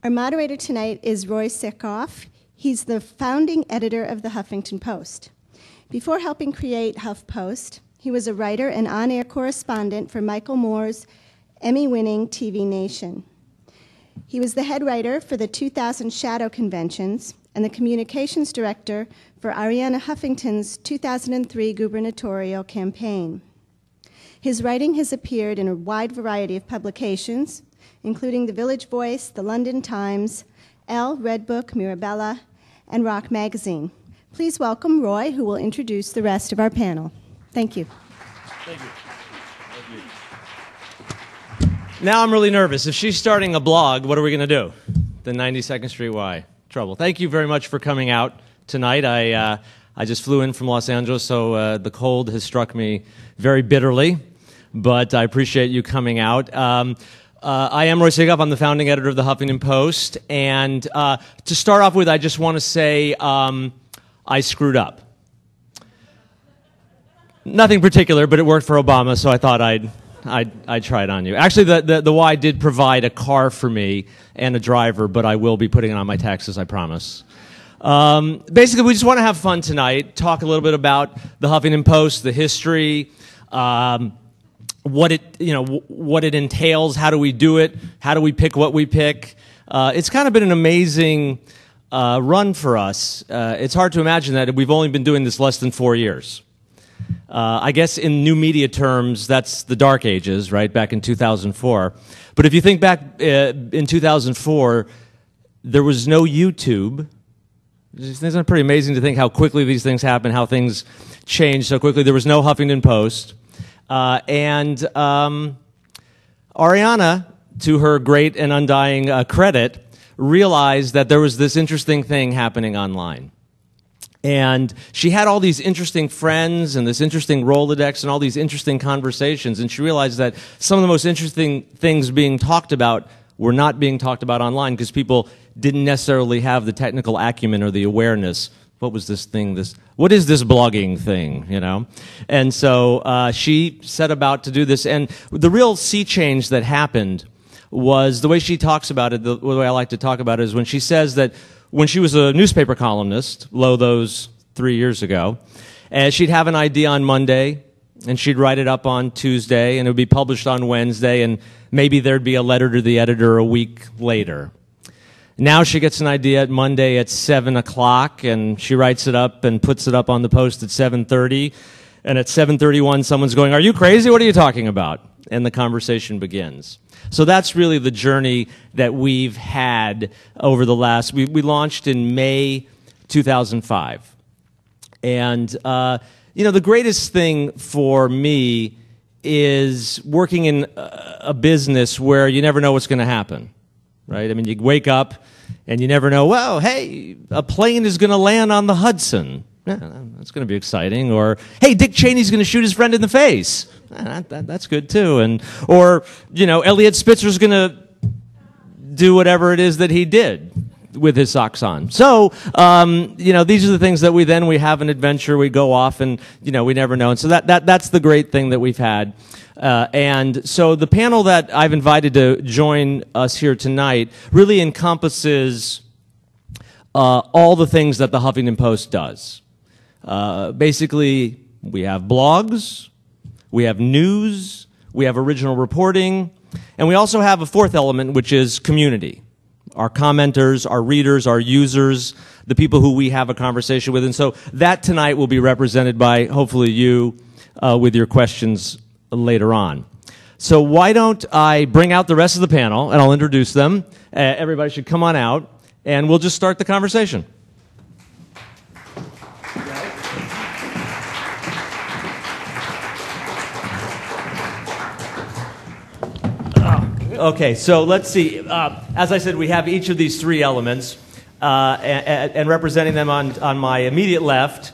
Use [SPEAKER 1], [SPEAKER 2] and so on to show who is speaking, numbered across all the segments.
[SPEAKER 1] Our moderator tonight is Roy Sekoff. He's the founding editor of the Huffington Post. Before helping create HuffPost, he was a writer and on-air correspondent for Michael Moore's Emmy-winning TV Nation. He was the head writer for the 2000 Shadow Conventions and the communications director for Arianna Huffington's 2003 gubernatorial campaign. His writing has appeared in a wide variety of publications, including The Village Voice, The London Times, Elle, Redbook, Mirabella, and Rock Magazine. Please welcome Roy, who will introduce the rest of our panel. Thank you.
[SPEAKER 2] Thank you. Now I'm really nervous. If she's starting a blog, what are we going to do? The 92nd Street Y. Trouble. Thank you very much for coming out tonight. I just flew in from Los Angeles, so the cold has struck me very bitterly, but I appreciate you coming out. I am Roy Sekoff. I'm the founding editor of the Huffington Post, and to start off with, I just want to say I screwed up. Nothing particular, but it worked for Obama, so I thought I'd try it on you. Actually, the Y did provide a car for me and a driver, but I will be putting it on my taxes, I promise. Basically, we just want to have fun tonight, talk a little bit about the Huffington Post, the history, what it entails, how do we do it, how do we pick what we pick. It's kind of been an amazing run for us. It's hard to imagine that we've only been doing this less than 4 years. I guess in new media terms, that's the dark ages, right, back in 2004. But if you think back in 2004, there was no YouTube. Isn't it pretty amazing to think how quickly these things happen, how things change so quickly? There was no Huffington Post. And Arianna, to her great and undying credit, realized that there was this interesting thing happening online. And she had all these interesting friends and this interesting Rolodex and all these interesting conversations, and she realized that some of the most interesting things being talked about were not being talked about online because people didn't necessarily have the technical acumen or the awareness. What was this thing? What is this blogging thing, you know? And so she set about to do this, and the real sea change that happened was the way she talks about it, the way I like to talk about it is when she says that when she was a newspaper columnist, those 3 years ago, and she'd have an idea on Monday, and she'd write it up on Tuesday, and it would be published on Wednesday, and maybe there'd be a letter to the editor a week later. Now she gets an idea at Monday at 7 o'clock, and she writes it up and puts it up on the Post at 7:30, and at 7:31 someone's going, "Are you crazy? What are you talking about?" And the conversation begins. So that's really the journey that we've had over the last, we launched in May 2005. And, the greatest thing for me is working in a business where you never know what's going to happen, right? I mean, you wake up and you never know, well, hey, a plane is going to land on the Hudson. Yeah, that's going to be exciting. Or, hey, Dick Cheney's going to shoot his friend in the face. That's good too. Or Elliot Spitzer's going to do whatever it is that he did with his socks on. So, these are the things that we have an adventure, we go off, and we never know. And so that's the great thing that we've had. And so the panel that I've invited to join us here tonight really encompasses all the things that the Huffington Post does. Basically, we have blogs, we have news, we have original reporting, and we also have a fourth element, which is community. Our commenters, our readers, our users, the people who we have a conversation with. And so that tonight will be represented by, hopefully, you with your questions later on. So why don't I bring out the rest of the panel, and I'll introduce them. Everybody should come on out, and we'll just start the conversation. Okay, so let's see. As I said, we have each of these three elements, and representing them on my immediate left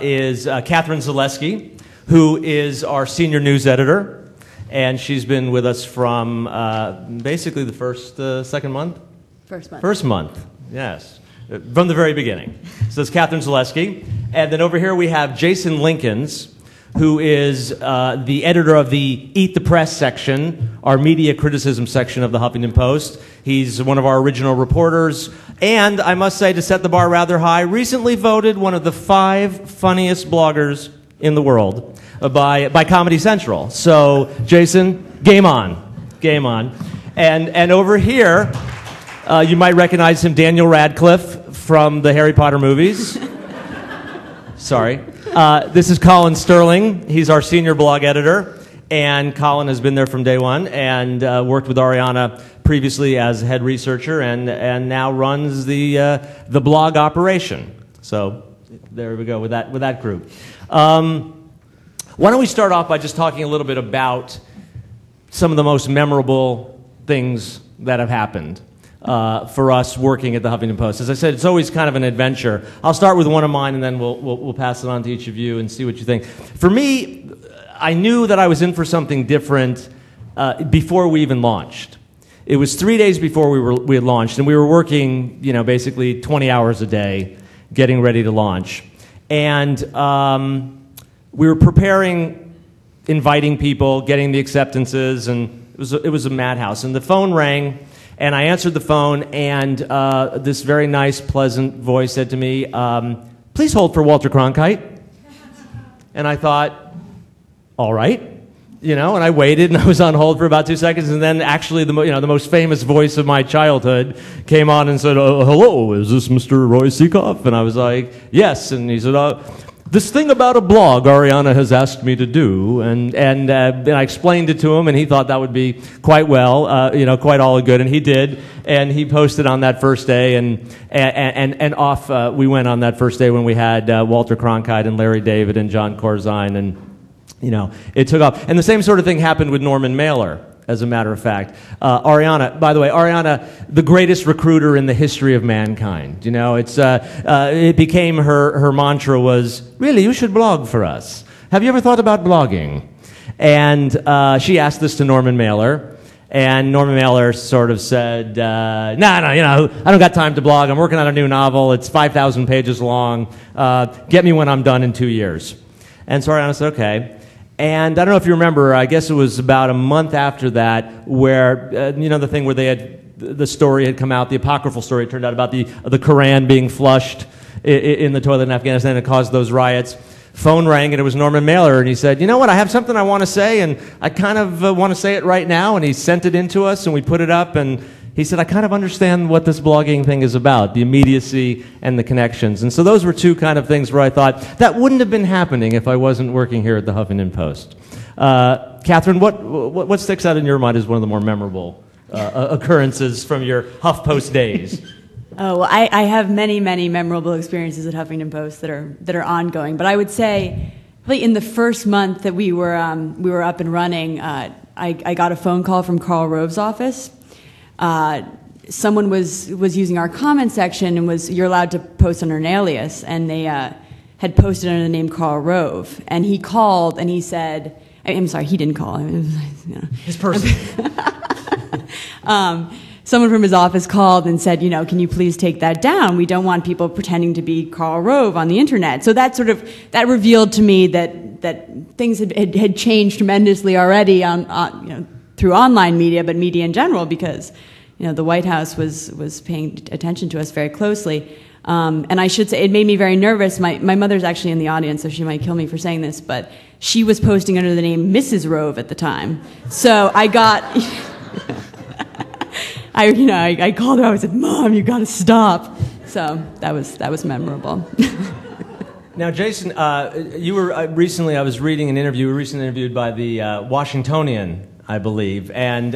[SPEAKER 2] is Katharine Zaleski, who is our senior news editor, and she's been with us from basically the second month?
[SPEAKER 3] First month.
[SPEAKER 2] First month, yes, from the very beginning. So it's Katharine Zaleski. And then over here we have Jason Linkins, who is the editor of the Eat the Press section, our media criticism section of the Huffington Post. He's one of our original reporters, and I must say, to set the bar rather high, recently voted one of the 5 funniest bloggers in the world by Comedy Central. So, Jason, game on. Game on. And over here, you might recognize him, Daniel Radcliffe from the Harry Potter movies. Sorry. This is Colin Sterling. He's our senior blog editor, and Colin has been there from day one and worked with Ariana previously as head researcher and now runs the blog operation. So there we go with that group. Why don't we start off by just talking a little bit about some of the most memorable things that have happened for us working at the Huffington Post. As I said, it's always kind of an adventure. I'll start with one of mine, and then we'll pass it on to each of you and see what you think. For me, I knew that I was in for something different before we even launched. It was 3 days before we had launched, and we were working, basically 20 hours a day, getting ready to launch. And we were preparing, inviting people, getting the acceptances, and it was a madhouse. And the phone rang, and I answered the phone, and this very nice, pleasant voice said to me, "Please hold for Walter Cronkite." And I thought, all right. And I waited, and I was on hold for about 2 seconds, and then actually the most famous voice of my childhood came on and said, "Hello, is this Mr. Roy Sekoff?" And I was like, "Yes." And he said, "This thing about a blog Ariana has asked me to do," and I explained it to him, and he thought that would be quite well, quite all good, and he did, and he posted on that first day, and off we went on that first day when we had Walter Cronkite and Larry David and John Corzine, and it took off. And the same sort of thing happened with Norman Mailer, as a matter of fact. Ariana, by the way, the greatest recruiter in the history of mankind. It became her mantra was, "Really, you should blog for us. Have you ever thought about blogging?" And she asked this to Norman Mailer, and Norman Mailer sort of said, "No, I don't got time to blog. I'm working on a new novel. It's 5,000 pages long. Get me when I'm done in 2 years." And so Ariana said, "Okay." And I don't know if you remember, I guess it was about a month after that, where, the thing where the story had come out, the apocryphal story, it turned out, about the Quran being flushed in the toilet in Afghanistan and caused those riots. Phone rang, and it was Norman Mailer, and he said, "You know what, I have something I want to say, and I kind of want to say it right now." And he sent it in to us, and we put it up, and he said, "I kind of understand what this blogging thing is about, the immediacy and the connections." And so those were two kind of things where I thought, that wouldn't have been happening if I wasn't working here at the Huffington Post. Katharine, what sticks out in your mind as one of the more memorable occurrences from your HuffPost days?
[SPEAKER 3] Oh, well, I have many, many memorable experiences at Huffington Post that are ongoing. But I would say, probably in the first month that we were up and running, I got a phone call from Karl Rove's office. Someone was using our comment section and you're allowed to post under an alias, and they had posted under the name Karl Rove, and he called and he said, I'm sorry, he didn't call. It was,
[SPEAKER 2] his person.
[SPEAKER 3] Someone from his office called and said, can you please take that down? We don't want people pretending to be Karl Rove on the internet. So that that revealed to me that things had changed tremendously already through online media, but media in general, because the White House was paying attention to us very closely. And I should say, it made me very nervous. My mother's actually in the audience, so she might kill me for saying this, but she was posting under the name Mrs. Rove at the time. So I got, I called her. I said, "Mom, you got to stop." So that was memorable.
[SPEAKER 2] Now, Jason, you were recently. I was reading an interview. You were recently interviewed by the Washingtonian, I believe, and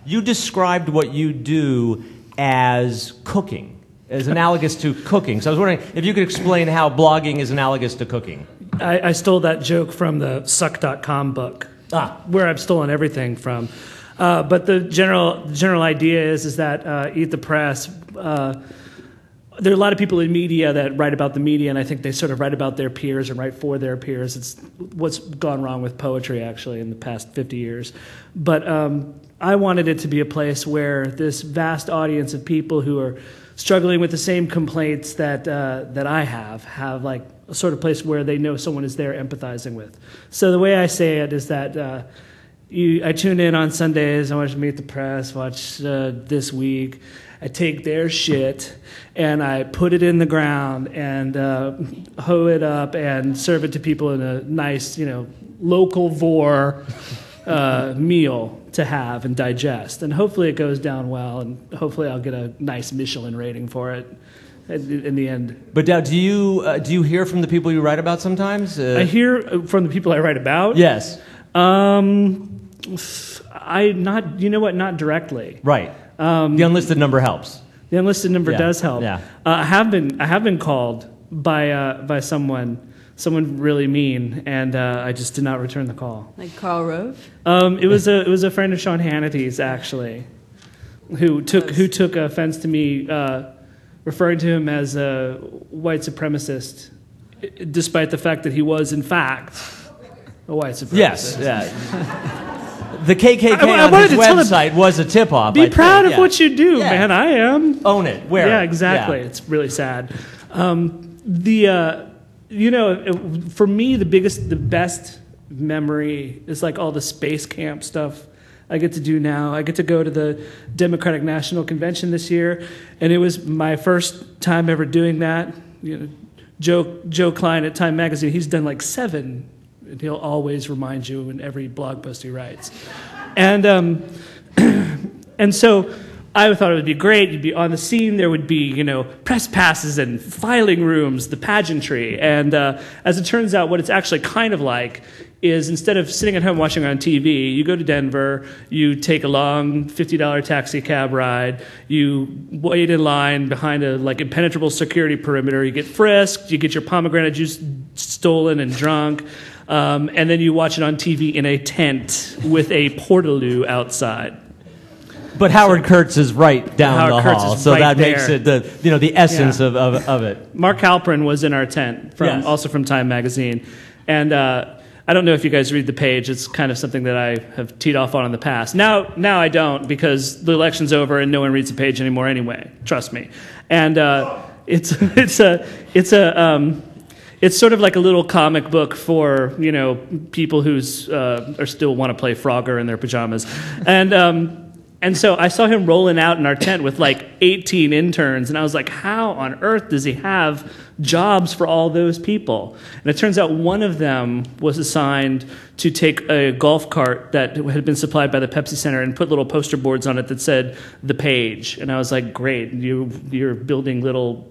[SPEAKER 2] you described what you do as cooking, as analogous to cooking. So I was wondering if you could explain how blogging is analogous to cooking.
[SPEAKER 4] I stole that joke from the Suck.com book, where I've stolen everything from. But the general idea is that Eat the Press there are a lot of people in media that write about the media, and I think they sort of write about their peers and write for their peers. It's what's gone wrong with poetry, actually, in the past 50 years. But I wanted it to be a place where this vast audience of people who are struggling with the same complaints that I have like a sort of place where they know someone is there empathizing with. So the way I say it is that I tune in on Sundays, I watch Meet the Press, watch This Week. I take their shit and I put it in the ground and hoe it up and serve it to people in a nice, local vor meal to have and digest. And hopefully it goes down well, and hopefully I'll get a nice Michelin rating for it in the end.
[SPEAKER 2] But do you hear from the people you write about sometimes?
[SPEAKER 4] I hear from the people I write about?
[SPEAKER 2] Yes.
[SPEAKER 4] Not directly.
[SPEAKER 2] Right. The unlisted number helps.
[SPEAKER 4] The unlisted number does help.
[SPEAKER 2] Yeah.
[SPEAKER 4] I have been called by someone really mean, and I just did not return the call.
[SPEAKER 3] Like Karl Rove?
[SPEAKER 4] It was a friend of Sean Hannity's, actually, who took offense to me referring to him as a white supremacist, despite the fact that he was in fact a white supremacist.
[SPEAKER 2] Yes. Yeah. The KKK on his website was a tip-off.
[SPEAKER 4] Be proud of what you do, man. I am.
[SPEAKER 2] Own it. Wear it.
[SPEAKER 4] Yeah, exactly.
[SPEAKER 2] Yeah.
[SPEAKER 4] It's really sad. For me, the best memory is like all the space camp stuff I get to do now. I get to go to the Democratic National Convention this year, and it was my first time ever doing that. Joe Klein at Time Magazine, he's done like 7. And he'll always remind you in every blog post he writes. And so I thought it would be great. You'd be on the scene. There would be, press passes and filing rooms, the pageantry. And as it turns out, what it's actually kind of like is instead of sitting at home watching on TV, you go to Denver, you take a long $50 taxi cab ride, you wait in line behind a impenetrable security perimeter, you get frisked, you get your pomegranate juice stolen and drunk, and then you watch it on TV in a tent with a portaloo outside. But
[SPEAKER 2] Howard Kurtz is right down the hall, so that makes it the essence of it.
[SPEAKER 4] Mark Halperin was in our tent, also from Time Magazine, and I don't know if you guys read the page. It's kind of something that I have teed off on in the past. Now I don't, because the election's over and no one reads the page anymore anyway. Trust me, and it's sort of like a little comic book for people who's or still want to play Frogger in their pajamas, and so I saw him rolling out in our tent with 18 interns, and I was like, how on earth does he have jobs for all those people? And it turns out one of them was assigned to take a golf cart that had been supplied by the Pepsi Center and put little poster boards on it that said "The Page." And I was like, great, you're building little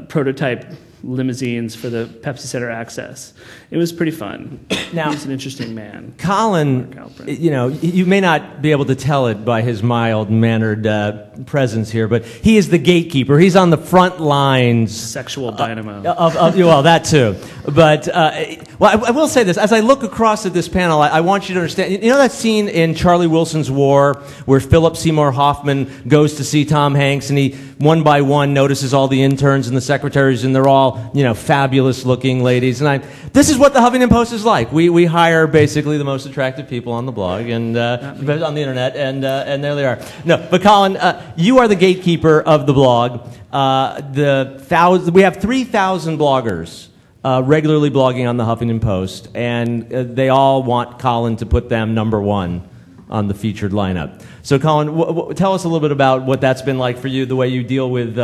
[SPEAKER 4] prototype limousines for the Pepsi Center access. It was pretty fun.
[SPEAKER 2] Now,
[SPEAKER 4] he's an interesting man.
[SPEAKER 2] Colin, you may not be able to tell it by his mild-mannered presence here, but he is the gatekeeper. He's on the front lines.
[SPEAKER 4] Sexual dynamo.
[SPEAKER 2] Well, that too. But, I will say this. As I look across at this panel, I want you to understand, you know that scene in Charlie Wilson's War where Philip Seymour Hoffman goes to see Tom Hanks and he, one by one, notices all the interns and the secretaries, and they're all, fabulous-looking ladies. And this is what the Huffington Post is like. We hire basically the most attractive people on the blog and on the internet, and there they are. No, but Colin, you are the gatekeeper of the blog. We have 3,000 bloggers regularly blogging on the Huffington Post, and they all want Colin to put them number 1 on the featured lineup. So, Colin, tell us a little bit about what that's been like for you, the way you deal with,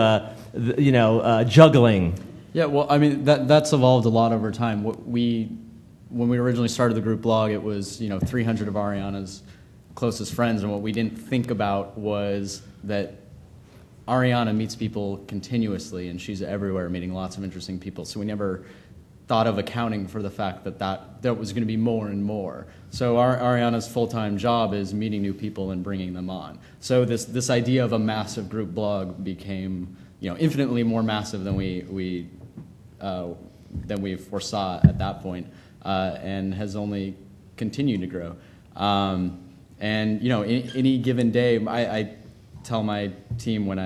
[SPEAKER 2] juggling.
[SPEAKER 5] Yeah, well, I mean, that's evolved a lot over time. When we originally started the group blog, it was 300 of Ariana's closest friends, and what we didn't think about was that Ariana meets people continuously, and she's everywhere meeting lots of interesting people. So we never thought of accounting for the fact that was going to be more and more. So Ariana's full-time job is meeting new people and bringing them on. So this idea of a massive group blog became infinitely more massive than we foresaw at that point, and has only continued to grow. Any given day, I tell my team when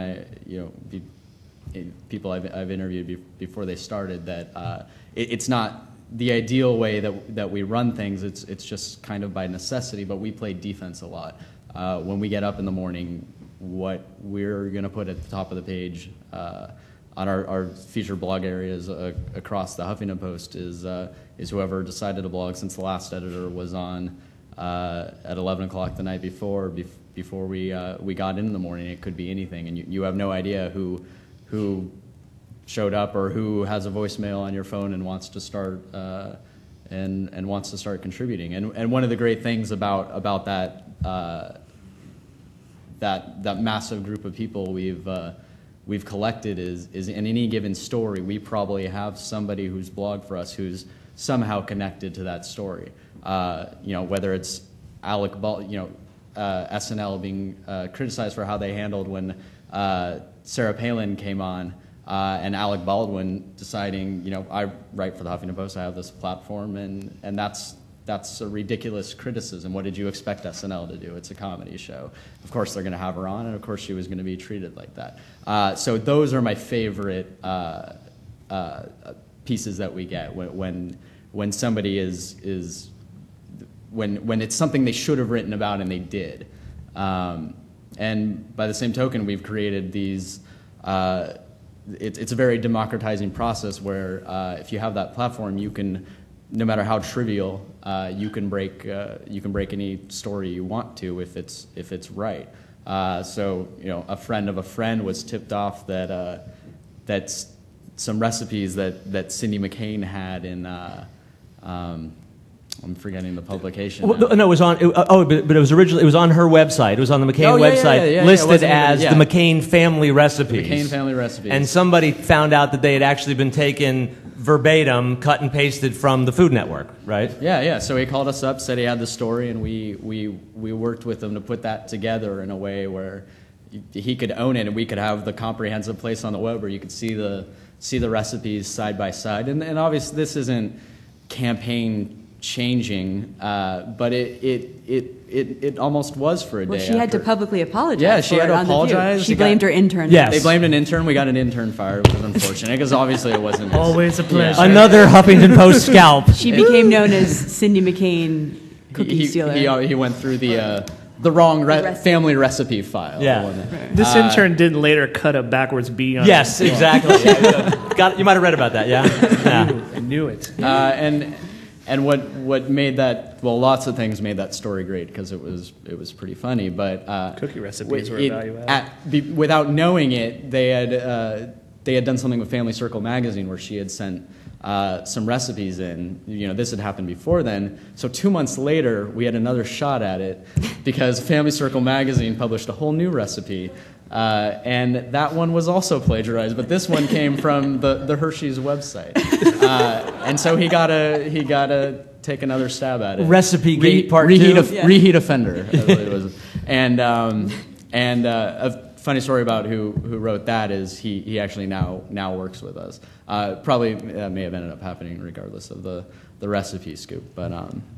[SPEAKER 5] people I've interviewed before they started that it's not the ideal way that we run things. It's just kind of by necessity, but we play defense a lot. When we get up in the morning, what we're going to put at the top of the page on our featured blog areas across the Huffington Post is whoever decided to blog since the last editor was on at 11 o'clock the night before we got in the morning. It could be anything, and you have no idea who showed up or who has a voicemail on your phone and wants to start and wants to start contributing. And one of the great things about that that massive group of people we've collected is in any given story we probably have somebody who's blogged for us who's somehow connected to that story. Whether it's SNL being criticized for how they handled when Sarah Palin came on, and Alec Baldwin deciding, I write for the Huffington Post, I have this platform, and that's a ridiculous criticism. What did you expect SNL to do? It's a comedy show. Of course they're going to have her on, and of course she was going to be treated like that. So those are my favorite pieces that we get when somebody is when it's something they should have written about and they did. And by the same token, we've created these. It's a very democratizing process where if you have that platform, you can, no matter how trivial, you can break any story you want to if it's right. So a friend of a friend was tipped off that that's some recipes that Cindy McCain had in. I'm forgetting the publication.
[SPEAKER 2] Well, no, it was on. But it was originally. It was on her website. It was on the McCain website, listed as the McCain family recipes.
[SPEAKER 5] The McCain family recipes.
[SPEAKER 2] And somebody found out that they had actually been taken verbatim, cut and pasted from the Food Network, right?
[SPEAKER 5] Yeah. So he called us up, said he had the story, and we worked with him to put that together in a way where he could own it, and we could have the comprehensive place on the web where you could see the recipes side by side. And obviously, this isn't campaign changing, but it almost was for a day.
[SPEAKER 3] Well, she had to publicly apologize.
[SPEAKER 5] Yeah, she had to apologize.
[SPEAKER 3] She blamed her intern.
[SPEAKER 2] Yes.
[SPEAKER 5] They blamed an intern. We got an intern fired, which was unfortunate because obviously it wasn't his.
[SPEAKER 4] Always a pleasure.
[SPEAKER 5] Yeah.
[SPEAKER 2] Another Huffington Post scalp.
[SPEAKER 3] She became known as Cindy McCain cookie stealer.
[SPEAKER 5] He went through the wrong family recipe file.
[SPEAKER 2] Yeah.
[SPEAKER 4] This intern didn't later cut a backwards B on
[SPEAKER 2] Yes,
[SPEAKER 4] it.
[SPEAKER 2] exactly. You might have read about that, yeah?
[SPEAKER 4] I knew it.
[SPEAKER 5] And what made that, well, lots of things made that story great because it was pretty funny. But
[SPEAKER 4] cookie recipes were a value add.
[SPEAKER 5] Without knowing it, they had done something with Family Circle magazine where she had sent some recipes in. This had happened before then. So 2 months later, we had another shot at it because Family Circle magazine published a whole new recipe. And that one was also plagiarized, but this one came from the Hershey's website, and so he got to take another stab at it.
[SPEAKER 2] Recipe Gate Part 2.
[SPEAKER 5] Reheat offender. I believe it was. And a funny story about who wrote that is he actually now works with us. Probably may have ended up happening regardless of the recipe scoop, but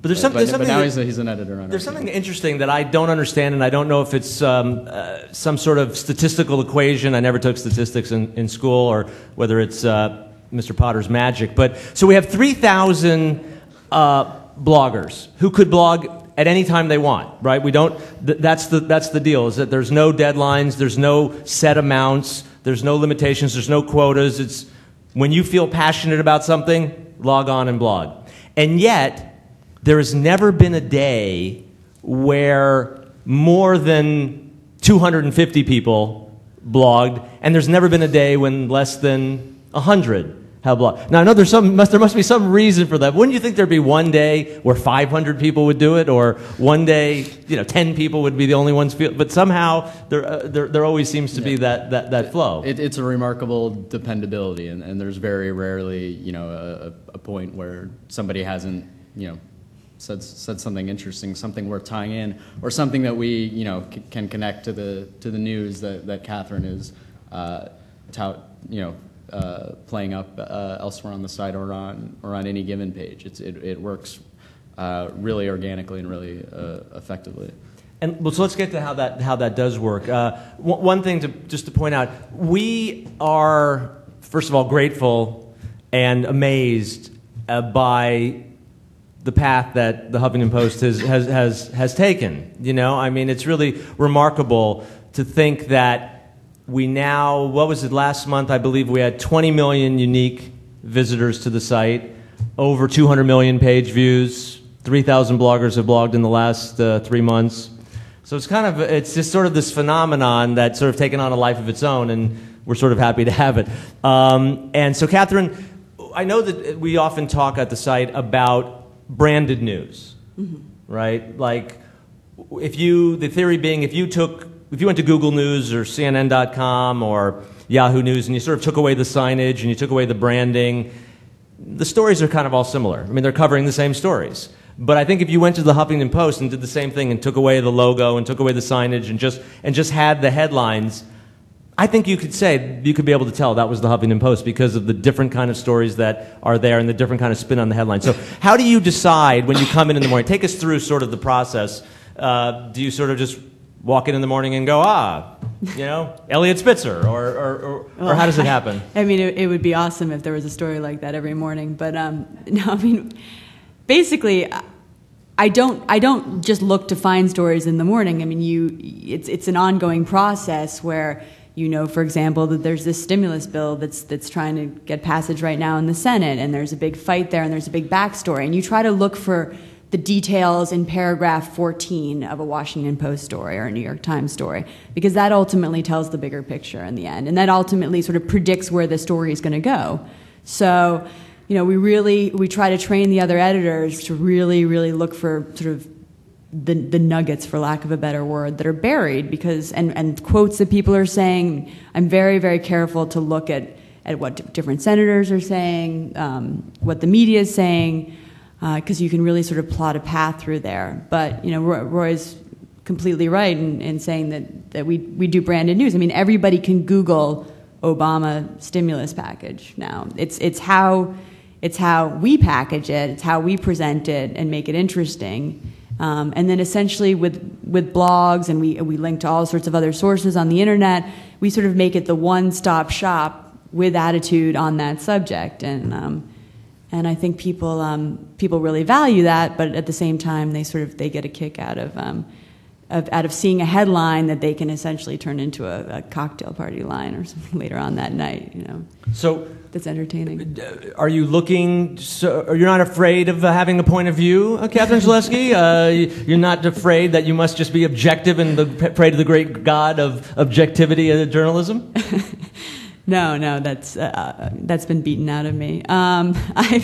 [SPEAKER 2] there's something
[SPEAKER 5] now he's an editor on.
[SPEAKER 2] There's something interesting that I don't understand, and I don't know if it's some sort of statistical equation. I never took statistics in school, or whether it's Mr. Potter's magic. But so we have 3,000 bloggers who could blog at any time they want, right? We don't. That's the deal. Is that there's no deadlines, there's no set amounts, there's no limitations, there's no quotas. It's when you feel passionate about something, log on and blog. And yet, there has never been a day where more than 250 people blogged, and there's never been a day when less than 100 have blogged. Now, I know there must be some reason for that. Wouldn't you think there'd be one day where 500 people would do it, or one day 10 people would be the only ones feel? But somehow there always seems to be that flow.
[SPEAKER 5] It's a remarkable dependability, and there's very rarely a point where somebody hasn't said something interesting, something worth tying in, or something that we can connect to the news that Katharine is playing up elsewhere on the site or on any given page. It works really organically and really effectively.
[SPEAKER 2] And well, so let's get to how that does work. One thing just to point out, we are first of all grateful and amazed by the path that the Huffington Post has taken. You know, I mean, it's really remarkable to think that we now, what was it, last month, I believe we had 20 million unique visitors to the site, over 200 million page views, 3,000 bloggers have blogged in the last 3 months. So it's just sort of this phenomenon that's sort of taken on a life of its own, and we're sort of happy to have it. And so, Katharine, I know that we often talk at the site about branded news, right? Like, the theory being, if you went to Google News or CNN.com or Yahoo News and you sort of took away the signage and you took away the branding, the stories are kind of all similar. I mean, they're covering the same stories. But I think if you went to the Huffington Post and did the same thing and took away the logo and took away the signage and just had the headlines, I think you could be able to tell that was the Huffington Post because of the different kind of stories that are there and the different kind of spin on the headline. So how do you decide when you come in the morning? Take us through sort of the process. Do you sort of just walk in the morning and go, Elliot Spitzer, or how does it happen?
[SPEAKER 3] I mean, it would be awesome if there was a story like that every morning. But no, I mean, basically, I don't just look to find stories in the morning. I mean, it's an ongoing process where, for example, that there's this stimulus bill that's trying to get passage right now in the Senate, and there's a big fight there, and there's a big backstory, and you try to look for the details in paragraph 14 of a Washington Post story or a New York Times story, because that ultimately tells the bigger picture in the end, and that ultimately sort of predicts where the story is going to go. So, we try to train the other editors to really, really look for sort of the nuggets, for lack of a better word, that are buried, because and quotes that people are saying. I'm very, very careful to look at what different senators are saying, what the media is saying, because you can really sort of plot a path through there. But Roy's completely right in saying that we do branded news. I mean, everybody can Google Obama stimulus package now. It's how we package it, it's how we present it and make it interesting. And then essentially with blogs, and we link to all sorts of other sources on the internet, we sort of make it the one-stop shop with attitude on that subject. And I think people really value that, but at the same time they get a kick out of seeing a headline that they can essentially turn into a cocktail party line or something later on that night.
[SPEAKER 2] So
[SPEAKER 3] that's entertaining.
[SPEAKER 2] Are you looking? So you're not afraid of having a point of view, Katharine Zaleski? You're not afraid that you must just be objective and pray to the great God of objectivity in journalism?
[SPEAKER 3] No, that's been beaten out of me. I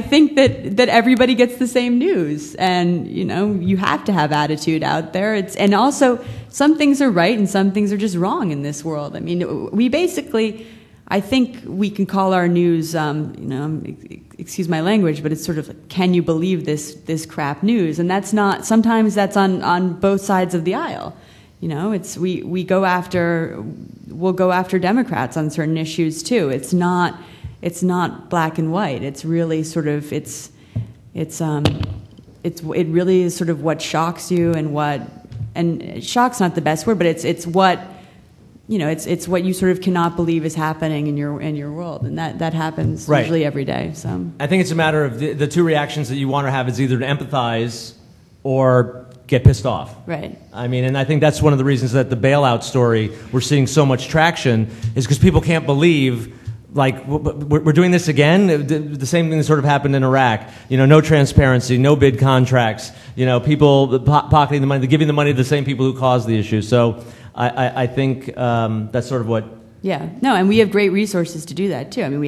[SPEAKER 3] think that everybody gets the same news, and you have to have attitude out there. And also some things are right and some things are just wrong in this world. I mean, we basically, I think we can call our news, excuse my language, but it's sort of like, can you believe this crap news? And that's not. Sometimes that's on both sides of the aisle. We'll go after Democrats on certain issues too. It's not black and white. It's really sort of it really is sort of what shocks you and shock's not the best word, but it's what it's what you sort of cannot believe is happening in your world, and that happens
[SPEAKER 2] right.
[SPEAKER 3] Usually every day. So
[SPEAKER 2] I think it's a matter of the two reactions that you want to have is either to empathize or get pissed off.
[SPEAKER 3] Right.
[SPEAKER 2] I mean, and I think that's one of the reasons that the bailout story we're seeing so much traction is because people can't believe, like, we're doing this again. The same thing that sort of happened in Iraq. No transparency, no bid contracts. People pocketing the money, giving the money to the same people who caused the issue. So I think that's sort of what.
[SPEAKER 3] Yeah. No, and we have great resources to do that too. I mean,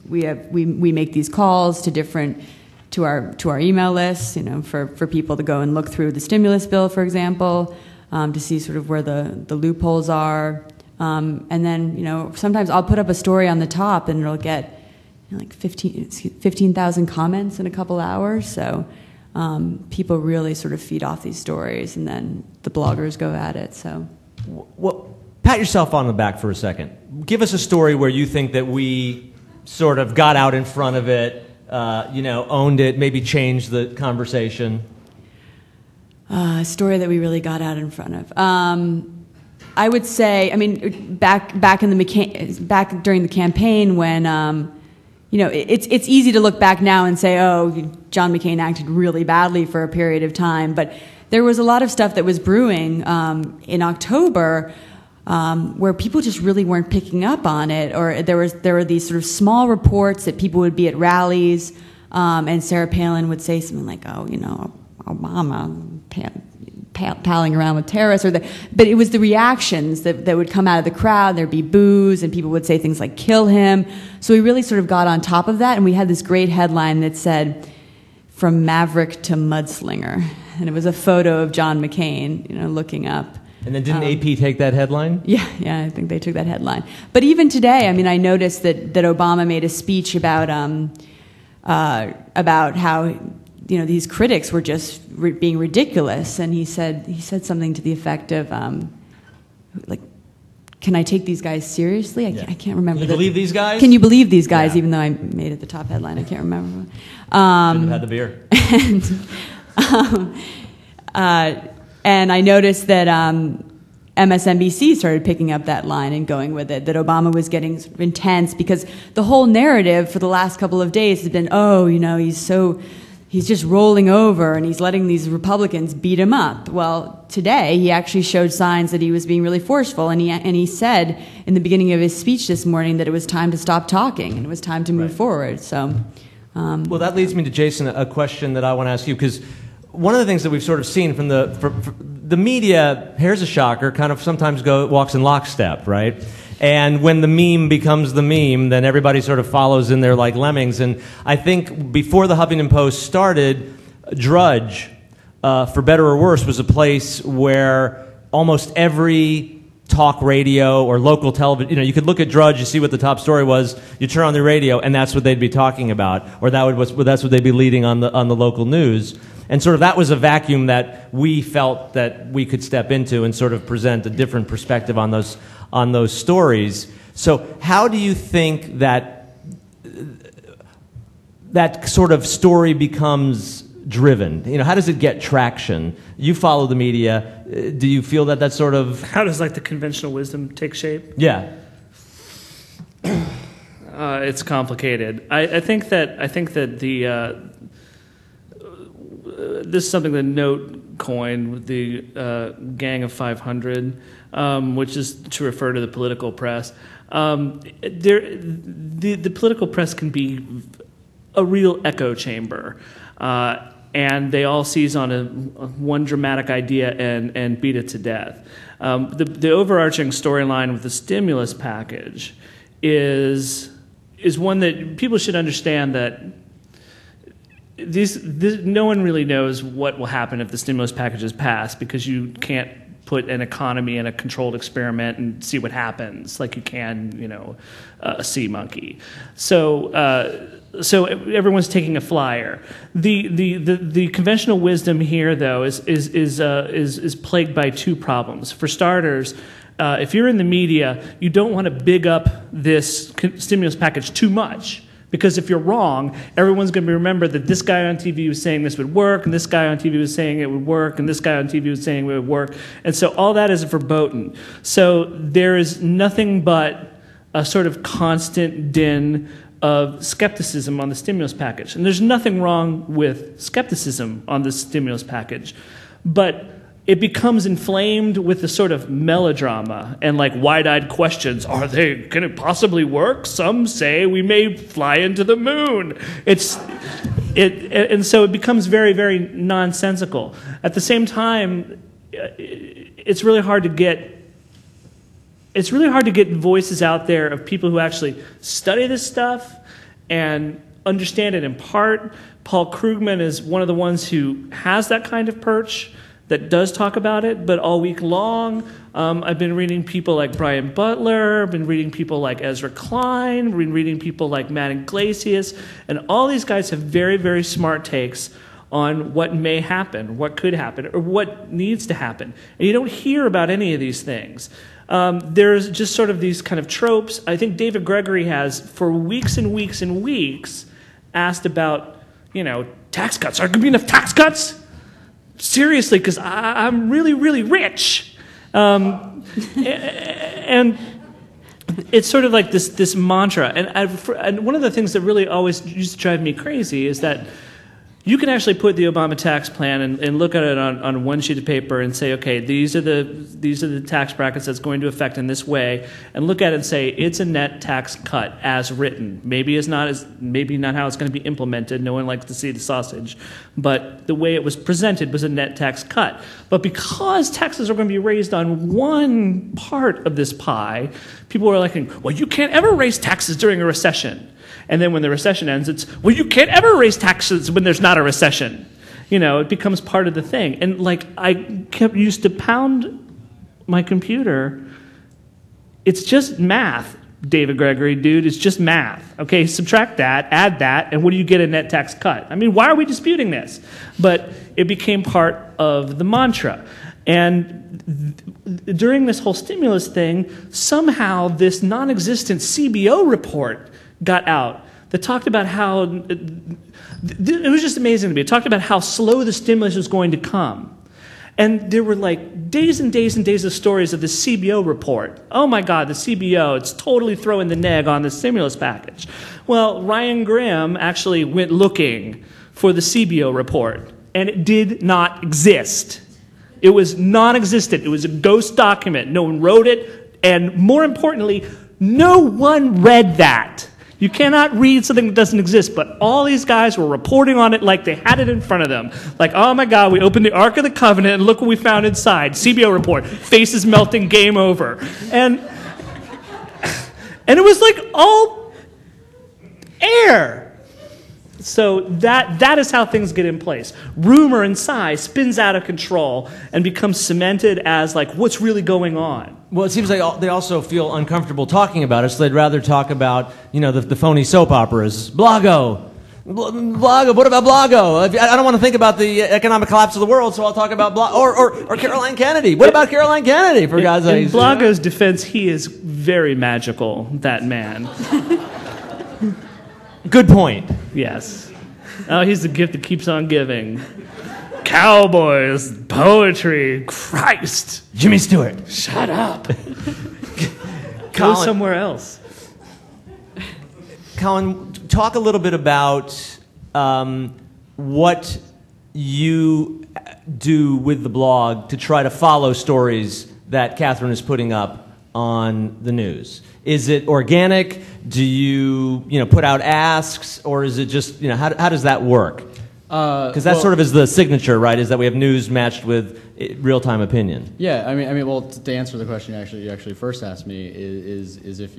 [SPEAKER 3] we make these calls to our email lists, for people to go and look through the stimulus bill, for example, to see sort of where the loopholes are. And then, sometimes I'll put up a story on the top and it'll get like 15,000 comments in a couple hours. So people really sort of feed off these stories, and then the bloggers go at it. So,
[SPEAKER 2] well, pat yourself on the back for a second. Give us a story where you think that we sort of got out in front of it. owned it, maybe changed the conversation?
[SPEAKER 3] A story that we really got out in front of. I would say, I mean, back during the campaign when, it's easy to look back now and say, oh, John McCain acted really badly for a period of time, but there was a lot of stuff that was brewing in October where people just really weren't picking up on it, or there were these sort of small reports that people would be at rallies, and Sarah Palin would say something like, oh, Obama palling around with terrorists, but it was the reactions that would come out of the crowd. There'd be boos, and people would say things like "kill him." So we really sort of got on top of that, and we had this great headline that said, "From Maverick to Mudslinger," and it was a photo of John McCain, looking up.
[SPEAKER 2] And then didn't AP take that headline?
[SPEAKER 3] Yeah, I think they took that headline. But even today, I mean, I noticed that Obama made a speech about how these critics were just being ridiculous, and he said something to the effect of, "Can I take these guys seriously?" I can't remember.
[SPEAKER 2] Can you believe these guys?
[SPEAKER 3] Can you believe these guys? Yeah. Even though I made it the top headline, I can't remember.
[SPEAKER 2] Shouldn't have had the beer.
[SPEAKER 3] And I noticed that MSNBC started picking up that line and going with it, that Obama was getting sort of intense, because the whole narrative for the last couple of days has been, he's just rolling over and he's letting these Republicans beat him up. Well, today he actually showed signs that he was being really forceful, and he said in the beginning of his speech this morning that it was time to stop talking and it was time to move forward. So,
[SPEAKER 2] well, that leads me to Jason, a question that I want to ask you, because one of the things that we've sort of seen from the media, here's a shocker, kind of sometimes walks in lockstep, right? And when the meme becomes the meme, then everybody sort of follows in there like lemmings. And I think before the Huffington Post started, Drudge, for better or worse, was a place where almost every talk radio or local television, you could look at Drudge, you see what the top story was, you turn on the radio, and that's what they'd be talking about, or that's what they'd be leading on the local news. And sort of that was a vacuum that we felt that we could step into and sort of present a different perspective on those stories. So how do you think that sort of story becomes driven? How does it get traction? You follow the media. Do you feel that sort of...
[SPEAKER 4] How does the conventional wisdom take shape?
[SPEAKER 2] Yeah.
[SPEAKER 4] It's complicated. I think that the this is something that Note coined with the Gang of 500, which is to refer to the political press. The political press can be a real echo chamber, and they all seize on one dramatic idea and beat it to death. The overarching storyline with the stimulus package is one that people should understand, that no one really knows what will happen if the stimulus package is passed, because you can't put an economy in a controlled experiment and see what happens like you can, a sea monkey. So everyone's taking a flyer. The conventional wisdom here, though, is plagued by two problems. For starters, if you're in the media, you don't want to big up this stimulus package too much. Because if you're wrong, everyone's going to remember that this guy on TV was saying this would work, and this guy on TV was saying it would work, and this guy on TV was saying it would work. And so all that is verboten. So there is nothing but a sort of constant din of skepticism on the stimulus package. And there's nothing wrong with skepticism on the stimulus package. But it becomes inflamed with the sort of melodrama and wide-eyed questions. Can it possibly work? Some say we may fly into the moon. And so it becomes very, very nonsensical. At the same time, it's really hard to get voices out there of people who actually study this stuff and understand it in part. Paul Krugman is one of the ones who has that kind of perch, that does talk about it, but all week long, I've been reading people like Brian Butler, I've been reading people like Ezra Klein, I've been reading people like Matt Iglesias, and all these guys have very, very smart takes on what may happen, what could happen, or what needs to happen. And you don't hear about any of these things. There's just sort of these kind of tropes. I think David Gregory has, for weeks and weeks and weeks, asked about, tax cuts. Are there going to be enough tax cuts? Seriously, because I'm really, really rich. And it's sort of like this mantra. And one of the things that really always used to drive me crazy is that you can actually put the Obama tax plan and look at it on one sheet of paper and say, okay, these are the tax brackets that's going to affect in this way, and look at it and say it's a net tax cut as written. Maybe not how it's going to be implemented. No one likes to see the sausage, but the way it was presented was a net tax cut. But because taxes are going to be raised on one part of this pie, people are like, well, you can't ever raise taxes during a recession. And then when the recession ends, it's, well, you can't ever raise taxes when there's not a recession. It becomes part of the thing. And I used to pound my computer. It's just math, David Gregory, dude. It's just math. Okay, subtract that, add that, and what do you get a net tax cut? I mean, why are we disputing this? But it became part of the mantra. And during this whole stimulus thing, somehow this non-existent CBO report got out that talked about how, it was just amazing to me. It talked about how slow the stimulus was going to come. And there were days and days and days of stories of the CBO report. Oh my God, the CBO, it's totally throwing the neg on the stimulus package. Well, Ryan Graham actually went looking for the CBO report, and it did not exist. It was non-existent. It was a ghost document. No one wrote it, and more importantly, no one read that. You cannot read something that doesn't exist, but all these guys were reporting on it like they had it in front of them. Like, oh my God, we opened the Ark of the Covenant and look what we found inside. CBO report, faces melting, game over. And it was all air. So that is how things get in place. Rumor and size spins out of control and becomes cemented as what's really going on.
[SPEAKER 2] Well, it seems like they also feel uncomfortable talking about it, so they'd rather talk about, the phony soap operas. Blago. Blago. What about Blago? I don't want to think about the economic collapse of the world, so I'll talk about or Caroline Kennedy. What about Caroline Kennedy, for God's sake?
[SPEAKER 4] In Blago's defense, he is very magical, that man.
[SPEAKER 2] Good point.
[SPEAKER 4] Yes. Oh, he's the gift that keeps on giving. Cowboys, poetry, Christ.
[SPEAKER 2] Jimmy Stewart.
[SPEAKER 4] Shut up. Go somewhere else.
[SPEAKER 2] Colin, talk a little bit about what you do with the blog to try to follow stories that Katharine is putting up on the news. Is it organic? Do you put out asks, or is it just how does that work? Because that sort of is the signature, right? Is that we have news matched with real-time opinion.
[SPEAKER 5] Yeah, I mean, well, to answer the question you actually first asked me is if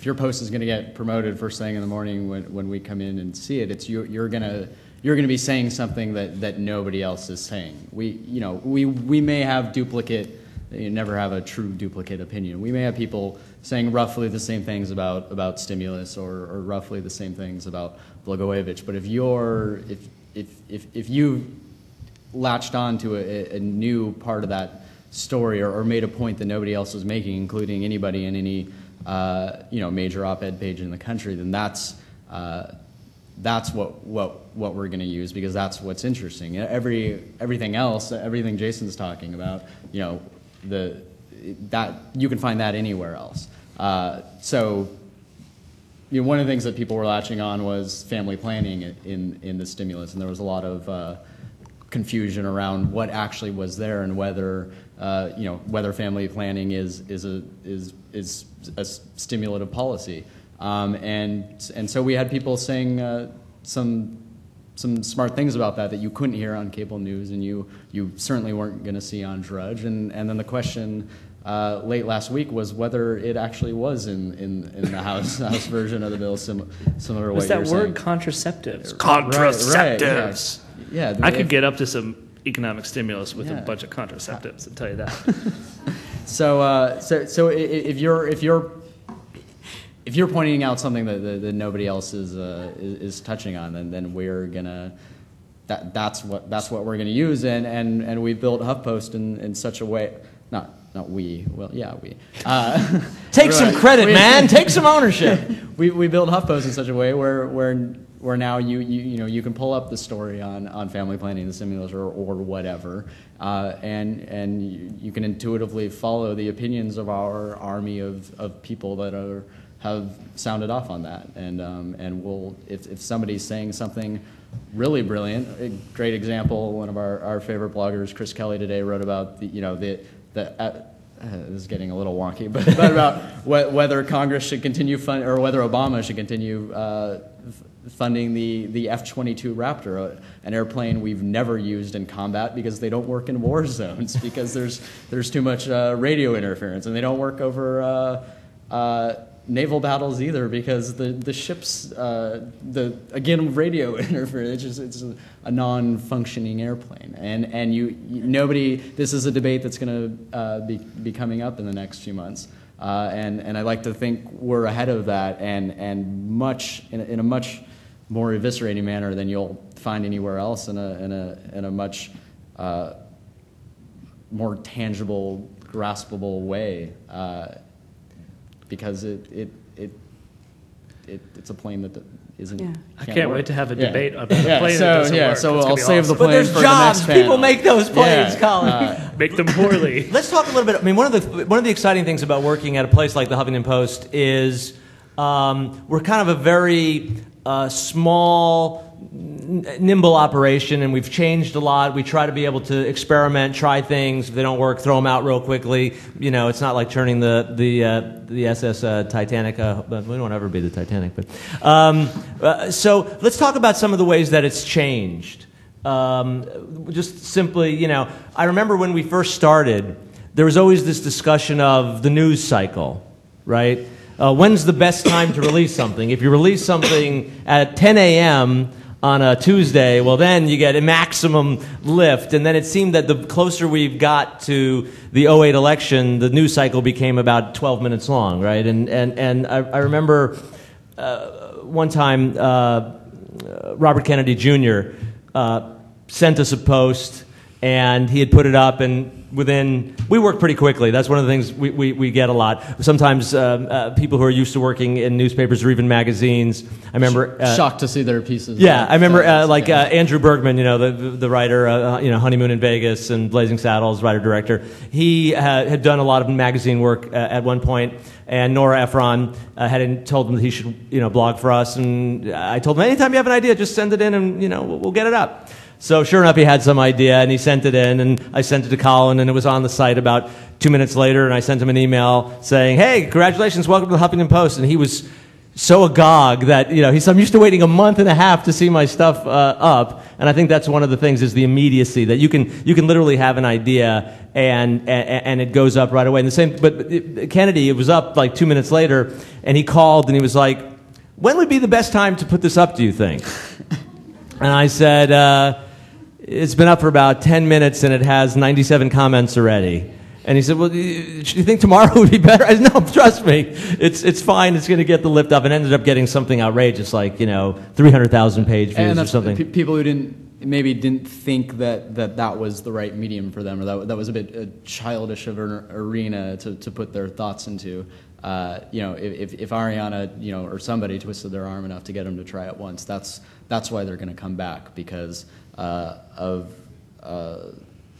[SPEAKER 5] your post is going to get promoted first thing in the morning when we come in and see it, it's you're gonna be saying something that nobody else is saying. We may have duplicate. You never have a true duplicate opinion. We may have people saying roughly the same things about stimulus or roughly the same things about Blagojevich. But if you latched on to a new part of that story or made a point that nobody else was making, including anybody in any major op-ed page in the country, then that's what we're going to use, because that's what's interesting. Everything else, everything Jason's talking about, that you can find that anywhere else. So one of the things that people were latching on was family planning in the stimulus, and there was a lot of confusion around what actually was there and whether family planning is a stimulative policy, and so we had people saying some smart things about that you couldn't hear on cable news, and you certainly weren't going to see on Drudge. And then the question late last week was whether it actually was in the House version of the bill, similar to what you're saying.
[SPEAKER 4] Was that word contraceptives? Contraceptives.
[SPEAKER 5] Right. Yeah.
[SPEAKER 4] I could get up to some economic stimulus with a bunch of contraceptives, I'll tell you that.
[SPEAKER 5] So if you're pointing out something that nobody else is touching on, then we're gonna that's what we're gonna use, and we built HuffPost in such a way not we. Well, yeah, we.
[SPEAKER 2] Take some credit, man. Take some ownership.
[SPEAKER 5] We build HuffPost in such a way where now you can pull up the story on family planning, the stimulus, or whatever, and you can intuitively follow the opinions of our army of people that have sounded off on that, and we'll if somebody's saying something really brilliant, a great example. One of our favorite bloggers, Chris Kelly, today wrote about this is getting a little wonky, but about whether Congress should continue or whether Obama should continue funding the F-22 Raptor, an airplane we've never used in combat because they don't work in war zones because there's too much radio interference, and they don't work over naval battles either because the ships again radio interference. It's a non-functioning airplane, and nobody. This is a debate that's going to be coming up in the next few months, and I like to think we're ahead of that, and in a much more eviscerating manner than you'll find anywhere else, in a much more tangible, graspable way. Because it's a plane that isn't.
[SPEAKER 3] Yeah.
[SPEAKER 4] I can't wait to have a debate about a plane that
[SPEAKER 5] so
[SPEAKER 4] doesn't work.
[SPEAKER 5] So
[SPEAKER 4] It's
[SPEAKER 5] I'll
[SPEAKER 4] gonna be
[SPEAKER 5] save the
[SPEAKER 4] awesome.
[SPEAKER 5] plane
[SPEAKER 2] But there's
[SPEAKER 5] for
[SPEAKER 2] jobs.
[SPEAKER 5] the next panel.
[SPEAKER 2] People make those planes, Colin.
[SPEAKER 4] Make them poorly.
[SPEAKER 2] Let's talk a little bit. I mean, one of the exciting things about working at a place like the Huffington Post is we're kind of a very small, nimble operation, and we've changed a lot. We try to be able to experiment, try things. If they don't work, throw them out real quickly. You know, it's not like turning the SS Titanic. But we don't ever be the Titanic. But so let's talk about some of the ways that it's changed. Just simply, you know, I remember when we first started, there was always this discussion of the news cycle, right? When's the best time to release something? If you release something at 10 a.m. on a Tuesday, well, then you get a maximum lift. And then it seemed that the closer we've got to the 2008 election, the news cycle became about 12 minutes long, right? And I remember one time Robert Kennedy Jr. Sent us a post, and he had put it up, and we work pretty quickly. That's one of the things we get a lot. Sometimes people who are used to working in newspapers or even magazines, I remember...
[SPEAKER 5] shocked to see their pieces.
[SPEAKER 2] Yeah, I remember Andrew Bergman, you know, the writer, Honeymoon in Vegas and Blazing Saddles, writer-director. He had done a lot of magazine work at one point, and Nora Ephron had told him that he should, blog for us. And I told him, anytime you have an idea, just send it in and, we'll get it up. So sure enough, he had some idea, and he sent it in, and I sent it to Colin, and it was on the site about 2 minutes later, and I sent him an email saying, hey, congratulations, welcome to the Huffington Post. And he was so agog that, he said, I'm used to waiting a month and a half to see my stuff up. And I think that's one of the things is the immediacy, that you can literally have an idea and it goes up right away. And the same, but Kennedy, it was up like 2 minutes later, and he called and he was like, when would be the best time to put this up, do you think? And I said, it's been up for about 10 minutes and it has 97 comments already. And he said, well, do you think tomorrow would be better? I said, no, trust me. It's fine. It's going to get the lift up. And ended up getting something outrageous, like, 300,000 page views or something.
[SPEAKER 5] People who didn't think that was the right medium for them, or that was a bit childish of an arena to put their thoughts into. If Ariana, or somebody twisted their arm enough to get them to try it once, that's why they're going to come back, because of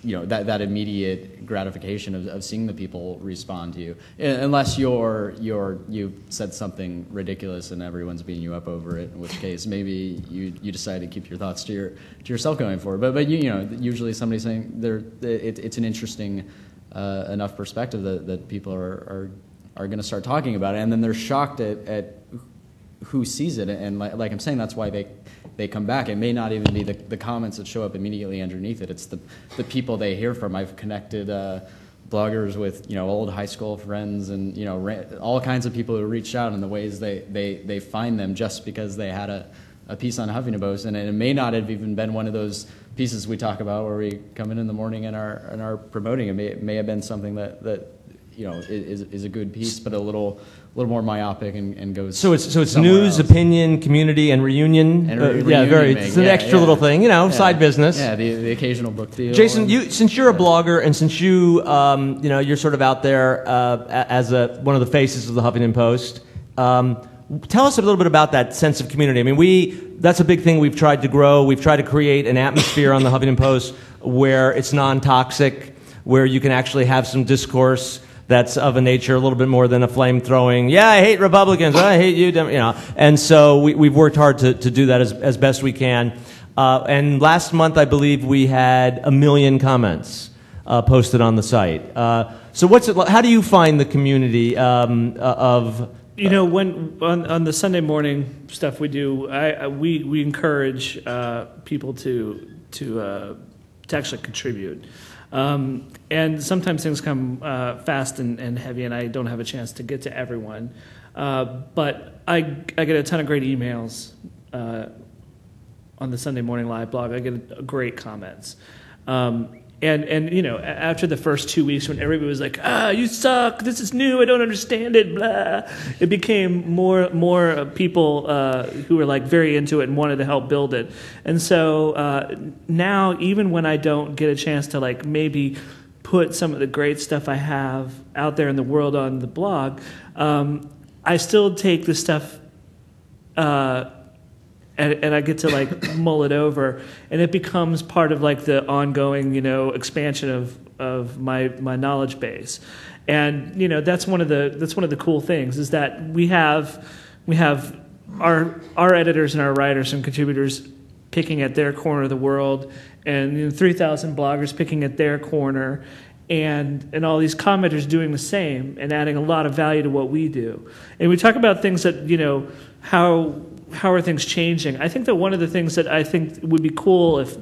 [SPEAKER 5] that immediate gratification of seeing the people respond to you. Unless you've said something ridiculous and everyone's beating you up over it, in which case maybe you decide to keep your thoughts to yourself going forward. But usually somebody's saying it's an interesting enough perspective that people are going to start talking about it, and then they're shocked at who sees it, and like I'm saying, that's why they come back. It may not even be the comments that show up immediately underneath it. It's the people they hear from. I've connected bloggers with old high school friends, and all kinds of people who reached out in the ways they find them just because they had a piece on Huffington Post, and it may not have even been one of those pieces we talk about where we come in the morning and are promoting. It may have been something that is a good piece, but a little more myopic and goes.
[SPEAKER 2] So it's
[SPEAKER 5] somewhere
[SPEAKER 2] news,
[SPEAKER 5] else.
[SPEAKER 2] opinion, community, and reunion. Yeah, very. It's an extra little thing, side business.
[SPEAKER 5] Yeah, the occasional book deal.
[SPEAKER 2] Jason, since you're a blogger and since you're sort of out there as one of the faces of the Huffington Post, tell us a little bit about that sense of community. I mean, that's a big thing we've tried to grow. We've tried to create an atmosphere on the Huffington Post where it's non-toxic, where you can actually have some discourse that's of a nature a little bit more than a flame-throwing, yeah, I hate Republicans, I hate you, And so we've worked hard to do that as best we can. And last month, I believe, we had 1 million comments posted on the site. So how do you find the community of...
[SPEAKER 4] when on the Sunday morning stuff we do, we encourage people to actually contribute. And sometimes things come fast and heavy, and I don't have a chance to get to everyone. But I get a ton of great emails on the Sunday Morning Live blog. I get great comments. And after the first 2 weeks when everybody was like, you suck, this is new, I don't understand it, blah, it became more people who were like very into it and wanted to help build it. And so now, even when I don't get a chance to like maybe put some of the great stuff I have out there in the world on the blog, I still take the stuff and I get to like mull it over, and it becomes part of like the ongoing, expansion of my knowledge base. And that's one of the cool things is that we have our editors and our writers and contributors picking at their corner of the world, and 3,000 bloggers picking at their corner, and all these commenters doing the same and adding a lot of value to what we do. And we talk about things that how are things changing? I think that one of the things that I think would be cool if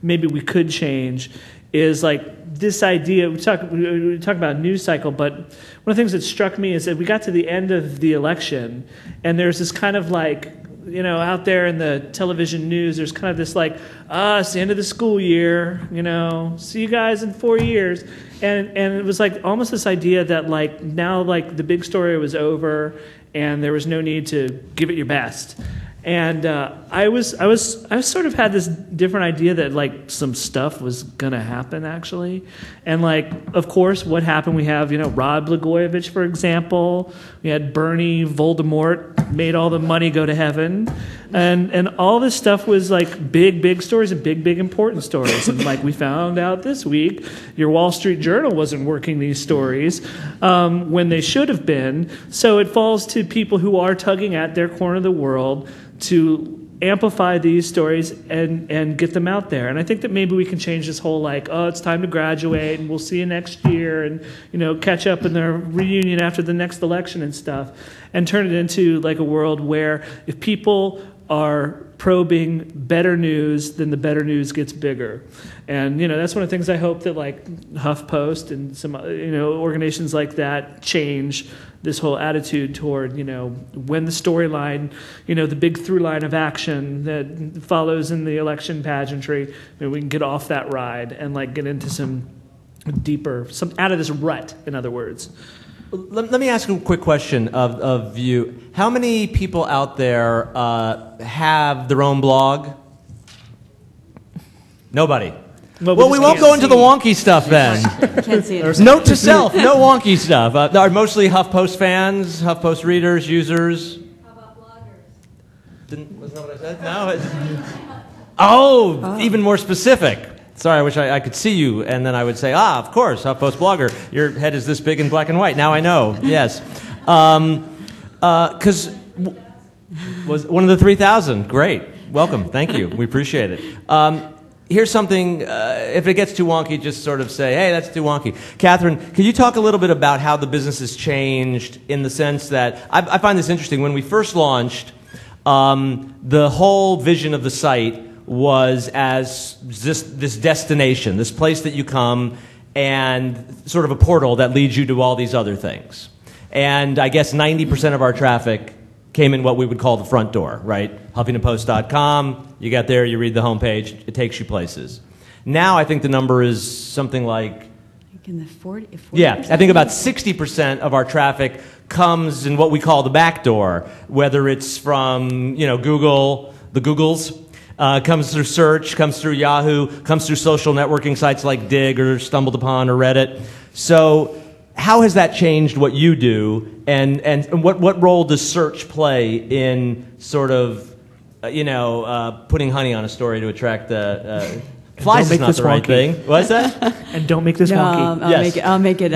[SPEAKER 4] maybe we could change is like this idea. We talk about news cycle, but one of the things that struck me is that we got to the end of the election, and there's this kind of like, out there in the television news, there's kind of this like, it's the end of the school year, see you guys in 4 years. And it was like almost this idea that like now like the big story was over and there was no need to give it your best. And I sort of had this different idea that like some stuff was gonna happen actually, and like of course what happened? We have Rod Blagojevich, for example. We had Bernie Voldemort made all the money go to heaven, and all this stuff was like big stories and big important stories. And like we found out this week, your Wall Street Journal wasn't working these stories when they should have been. So it falls to people who are tugging at their corner of the world to amplify these stories and get them out there. And I think that maybe we can change this whole like, it's time to graduate and we'll see you next year and catch up in the reunion after the next election and stuff, and turn it into like a world where if people are probing better news, then the better news gets bigger. And that's one of the things I hope that like HuffPost and some organizations like that change this whole attitude toward when the storyline, the big through line of action that follows in the election pageantry, we can get off that ride and like get into some deeper, some out of this rut, in other words.
[SPEAKER 2] Let me ask you a quick question of you. How many people out there have their own blog? Nobody. Well, we won't go into the wonky stuff then.
[SPEAKER 3] Can't see it.
[SPEAKER 2] Note to self, no wonky stuff. Are mostly HuffPost fans, HuffPost readers, users?
[SPEAKER 6] How about bloggers?
[SPEAKER 2] Wasn't that what I said? No. Even more specific. Sorry, I wish I could see you, and then I would say, of course, HuffPost blogger. Your head is this big in black and white. Now I know. Yes. Because was one of the 3,000. Great. Welcome. Thank you. We appreciate it. Here's something, if it gets too wonky, just sort of say, hey, that's too wonky. Katharine, could you talk a little bit about how the business has changed in the sense that, I find this interesting, when we first launched, the whole vision of the site was as this destination, this place that you come and sort of a portal that leads you to all these other things. And I guess 90% of our traffic came in what we would call the front door, right? HuffingtonPost.com, you get there, you read the homepage, it takes you places. Now I think the number is something like
[SPEAKER 3] in the 40.
[SPEAKER 2] Yeah, I think about 60% of our traffic comes in what we call the back door, whether it's from Google, the Googles, comes through search, comes through Yahoo, comes through social networking sites like Dig or Stumbled Upon or Reddit. So how has that changed what you do, and what role does search play in sort of putting honey on a story to attract flies is not the right thing. What's that?
[SPEAKER 4] And don't make this wonky.
[SPEAKER 3] I'll make it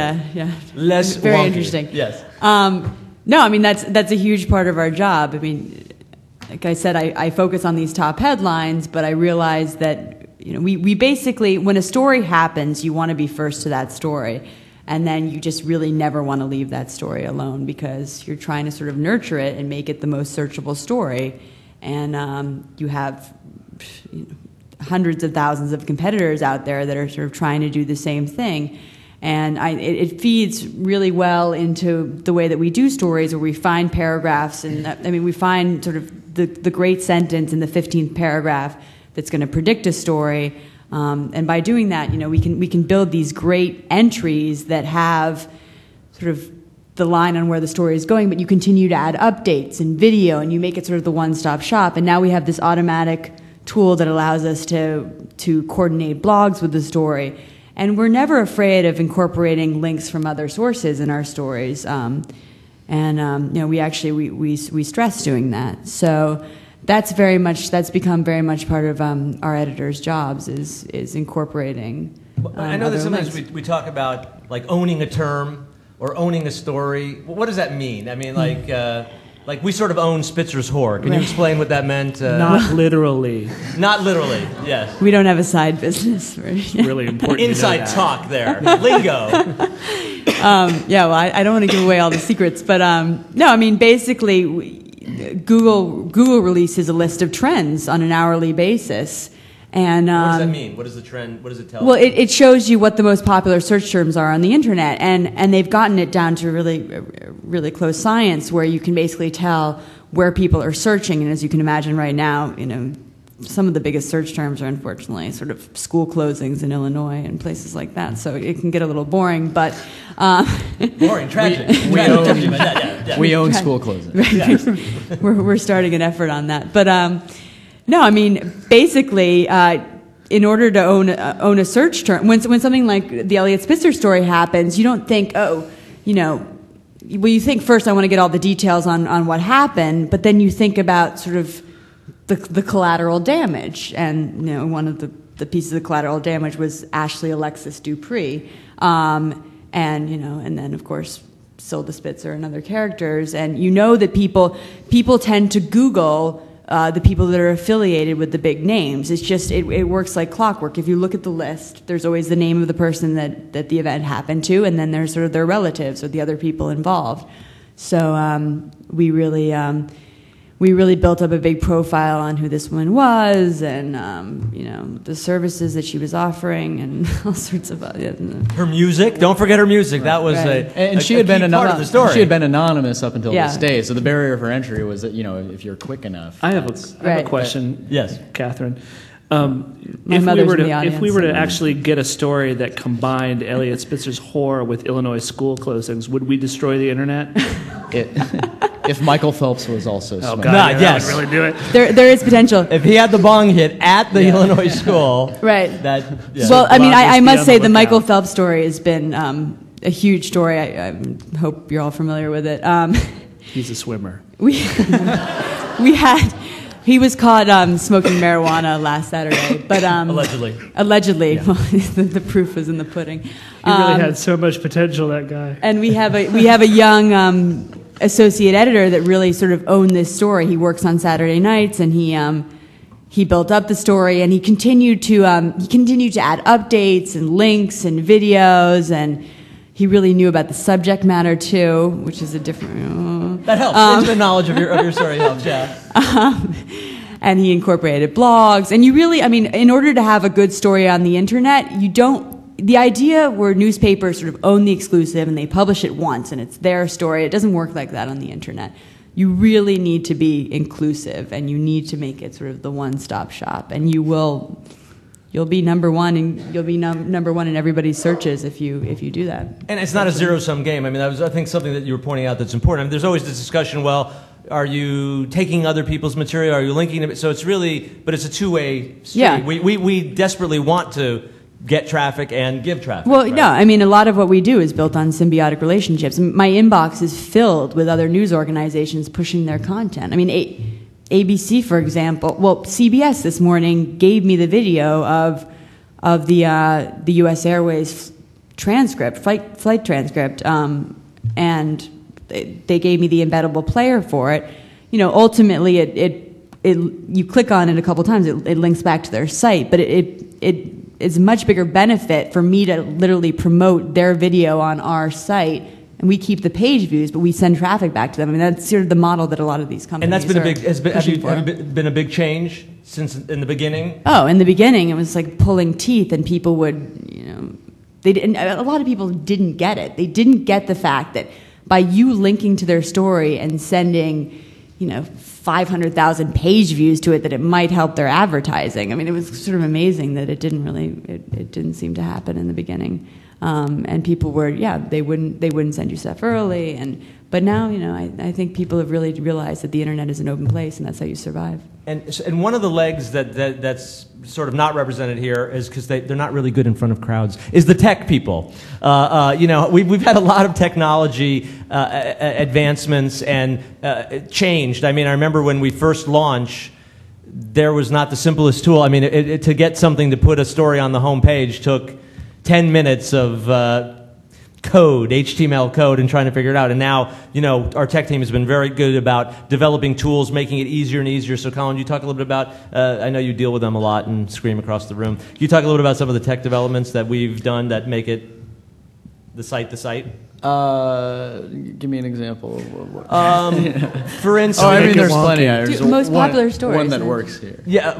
[SPEAKER 2] less
[SPEAKER 3] very
[SPEAKER 2] wonky.
[SPEAKER 3] Interesting.
[SPEAKER 2] Yes.
[SPEAKER 3] No, I mean that's a huge part of our job. I mean, like I said, I focus on these top headlines, but I realize that we basically, when a story happens, you want to be first to that story, and then you just really never want to leave that story alone because you're trying to sort of nurture it and make it the most searchable story, and you have hundreds of thousands of competitors out there that are sort of trying to do the same thing. And it feeds really well into the way that we do stories, where we find paragraphs, and we find sort of the great sentence in the 15th paragraph that's going to predict a story. And by doing that, we can build these great entries that have sort of the line on where the story is going, but you continue to add updates and video, and you make it sort of the one-stop shop. And now we have this automatic tool that allows us to coordinate blogs with the story. And we're never afraid of incorporating links from other sources in our stories. We stress doing that. So that's become very much part of our editors' jobs is incorporating.
[SPEAKER 2] I know that sometimes
[SPEAKER 3] links.
[SPEAKER 2] we talk about like owning a term or owning a story. What does that mean? I mean, like we sort of own Spitzer's whore. Can you explain what that meant?
[SPEAKER 4] Not literally.
[SPEAKER 2] Not literally, yes.
[SPEAKER 3] We don't have a side business.
[SPEAKER 4] Really important.
[SPEAKER 2] Inside talk there. Lingo.
[SPEAKER 3] I don't want to give away all the secrets, but no, I mean, basically, Google releases a list of trends on an hourly basis. And,
[SPEAKER 2] what does that mean? What is the trend? What does it tell
[SPEAKER 3] Well,
[SPEAKER 2] you?
[SPEAKER 3] it shows you what the most popular search terms are on the internet, and they've gotten it down to really close science, where you can basically tell where people are searching. And as you can imagine right now, some of the biggest search terms are unfortunately sort of school closings in Illinois and places like that. So it can get a little boring, but
[SPEAKER 2] boring, tragic.
[SPEAKER 5] We own school closings.
[SPEAKER 3] Yes. we're starting an effort on that, but. No, I mean, basically, in order to own a search term, when something like the Elliot Spitzer story happens, you don't think, you think first I want to get all the details on what happened, but then you think about sort of the collateral damage, and one of the pieces of collateral damage was Ashley Alexis Dupree, and then of course Silda Spitzer and other characters, and that people tend to Google the people that are affiliated with the big names. It's just, it works like clockwork. If you look at the list, there's always the name of the person that the event happened to, and then there's sort of their relatives or the other people involved. So we really built up a big profile on who this woman was, and the services that she was offering, and all sorts of
[SPEAKER 2] her music. Don't forget her music. That was
[SPEAKER 5] she had been
[SPEAKER 2] part of the story.
[SPEAKER 5] She had been anonymous up until this day, so the barrier for entry was that if you're quick enough.
[SPEAKER 4] I have a question.
[SPEAKER 2] Yes,
[SPEAKER 4] Catherine.
[SPEAKER 3] If
[SPEAKER 4] we were to actually get a story that combined Elliot Spitzer's whore with Illinois school closings, would we destroy the internet?
[SPEAKER 5] If Michael Phelps was also
[SPEAKER 4] Oh,
[SPEAKER 5] smoking.
[SPEAKER 4] God,
[SPEAKER 2] yes.
[SPEAKER 4] that would really do it.
[SPEAKER 3] there is potential.
[SPEAKER 2] If he had the bong hit at the Illinois school,
[SPEAKER 3] Right.
[SPEAKER 2] Yeah.
[SPEAKER 3] Well, I mean, I
[SPEAKER 4] Bloggers,
[SPEAKER 3] must
[SPEAKER 4] be
[SPEAKER 3] say
[SPEAKER 4] on the
[SPEAKER 3] the Michael
[SPEAKER 4] lookout.
[SPEAKER 3] Phelps story has been a huge story. I hope you're all familiar with it.
[SPEAKER 4] He's a swimmer.
[SPEAKER 3] He was caught smoking marijuana last Saturday, but
[SPEAKER 2] Allegedly.
[SPEAKER 3] Well, the proof was in the pudding.
[SPEAKER 4] He really had so much potential, that guy.
[SPEAKER 3] And we have a young associate editor that really sort of owned this story. He works on Saturday nights, and he built up the story, and he continued to add updates and links and videos, and he really knew about the subject matter too, which is a different.
[SPEAKER 2] That helps. Intimate knowledge of your story helps. Yeah.
[SPEAKER 3] And he incorporated blogs, and you really, I mean, in order to have a good story on the internet, the idea where newspapers sort of own the exclusive and they publish it once and it's their story, it doesn't work like that on the internet. You really need to be inclusive, and you need to make it sort of the one-stop shop, and you will you'll be number one, and you'll be number one in everybody's searches if you do that.
[SPEAKER 2] And it's not a zero-sum game. I mean, that was, I think, something that you were pointing out that's important. I mean, there's always this discussion, well, are you taking other people's material? Are you linking it? So it's really, but it's a two-way street.
[SPEAKER 3] Yeah.
[SPEAKER 2] We desperately want to get traffic and give traffic.
[SPEAKER 3] Well,
[SPEAKER 2] right?
[SPEAKER 3] no, I mean, a lot of what we do is built on symbiotic relationships. My inbox is filled with other news organizations pushing their content. I mean, ABC, for example, well, CBS this morning gave me the video of the U.S. Airways transcript, flight transcript, and they gave me the embeddable player for it. You know, ultimately, you click on it a couple times, it links back to their site, but it's a much bigger benefit for me to literally promote their video on our site, and we keep the page views, but we send traffic back to them. I mean, that's sort of the model that a lot of these companies
[SPEAKER 2] and that's been
[SPEAKER 3] have
[SPEAKER 2] been a big change since in the beginning.
[SPEAKER 3] Oh, in the beginning, it was like pulling teeth, and people would, you know, a lot of people didn't get it. They didn't get the fact that by you linking to their story and sending, you know, 500,000 page views to it, that it might help their advertising. I mean, it was sort of amazing that it didn't seem to happen in the beginning. And people were, they wouldn't send you stuff early, but now, you know, I think people have really realized that the internet is an open place, and that's how you survive.
[SPEAKER 2] And one of the legs that's sort of not represented here is because they're not really good in front of crowds, is the tech people. You know, we've had a lot of technology advancements and changed. I mean, I remember when we first launched, there was not the simplest tool. I mean, to get something to put a story on the home page took 10 minutes of code, HTML code, and trying to figure it out. And now, you know, our tech team has been very good about developing tools, making it easier and easier. So, Colin, you talk a little bit about, I know you deal with them a lot and scream across the room. Can you talk a little bit about some of the tech developments that we've done that make it the site?
[SPEAKER 5] Give me an example.
[SPEAKER 2] For instance,
[SPEAKER 5] I mean, there's plenty. There's
[SPEAKER 3] most popular stories.
[SPEAKER 5] One that works here.
[SPEAKER 2] Yeah,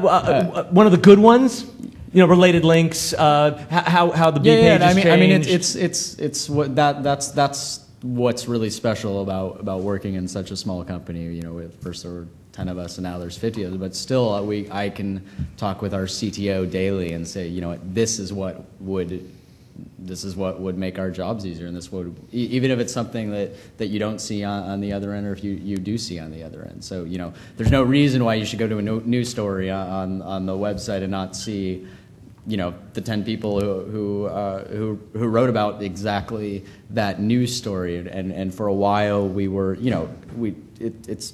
[SPEAKER 2] one of the good ones. You know, related links. How the B page has changed.
[SPEAKER 5] I mean, it's what that's what's really special about working in such a small company. You know, first there were 10 of us, and now there's 50 of us. But still, I can talk with our CTO daily and say, you know, this is what would make our jobs easier, and this would, even if it's something that you don't see on the other end, or if you do see on the other end. So, you know, there's no reason why you should go to a news story on the website and not see, you know, the 10 people who wrote about exactly that news story. And for a while we were, you know, it's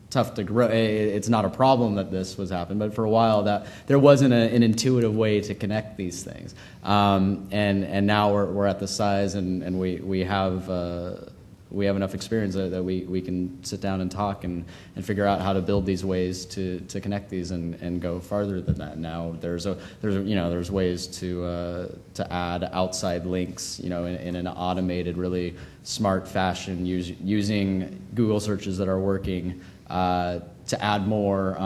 [SPEAKER 5] tough to grow. It's not a problem that this was happening, but for a while that there wasn't an intuitive way to connect these things. And now we're at the size, and we have enough experience that we can sit down and talk and figure out how to build these ways to connect these and go farther than that. Now there's ways to add outside links, you know, in an automated, really smart fashion, using Google searches that are working to add more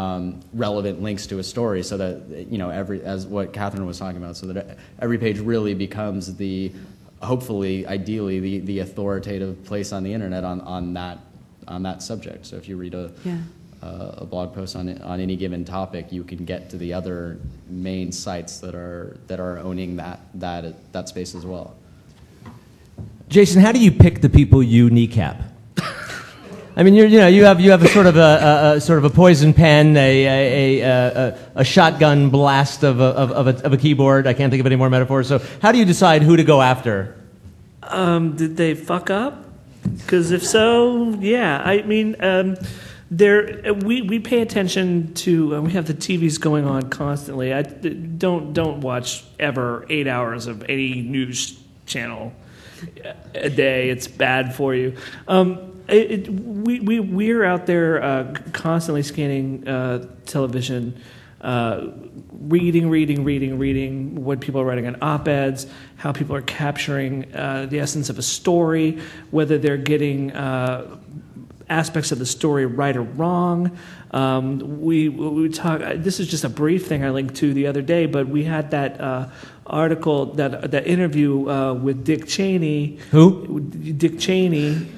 [SPEAKER 5] relevant links to a story, so that, you know, as what Katharine was talking about, so that every page really becomes hopefully, ideally, the authoritative place on the internet on that subject. So if you read a blog post on any given topic, you can get to the other main sites that are owning that space as well.
[SPEAKER 2] Jason, how do you pick the people you kneecap? I mean, you have a sort of a poison pen, a shotgun blast of a keyboard. I can't think of any more metaphors. So, how do you decide who to go after?
[SPEAKER 4] Did they fuck up? Because if so, yeah. I mean, we pay attention to. We have the TVs going on constantly. I don't watch ever 8 hours of any news channel a day. It's bad for you. We're out there constantly scanning television, reading what people are writing on op-eds, how people are capturing the essence of a story, whether they're getting aspects of the story right or wrong. We talk. This is just a brief thing I linked to the other day, but we had that article, that interview with Dick Cheney.
[SPEAKER 2] Who?
[SPEAKER 4] Dick Cheney.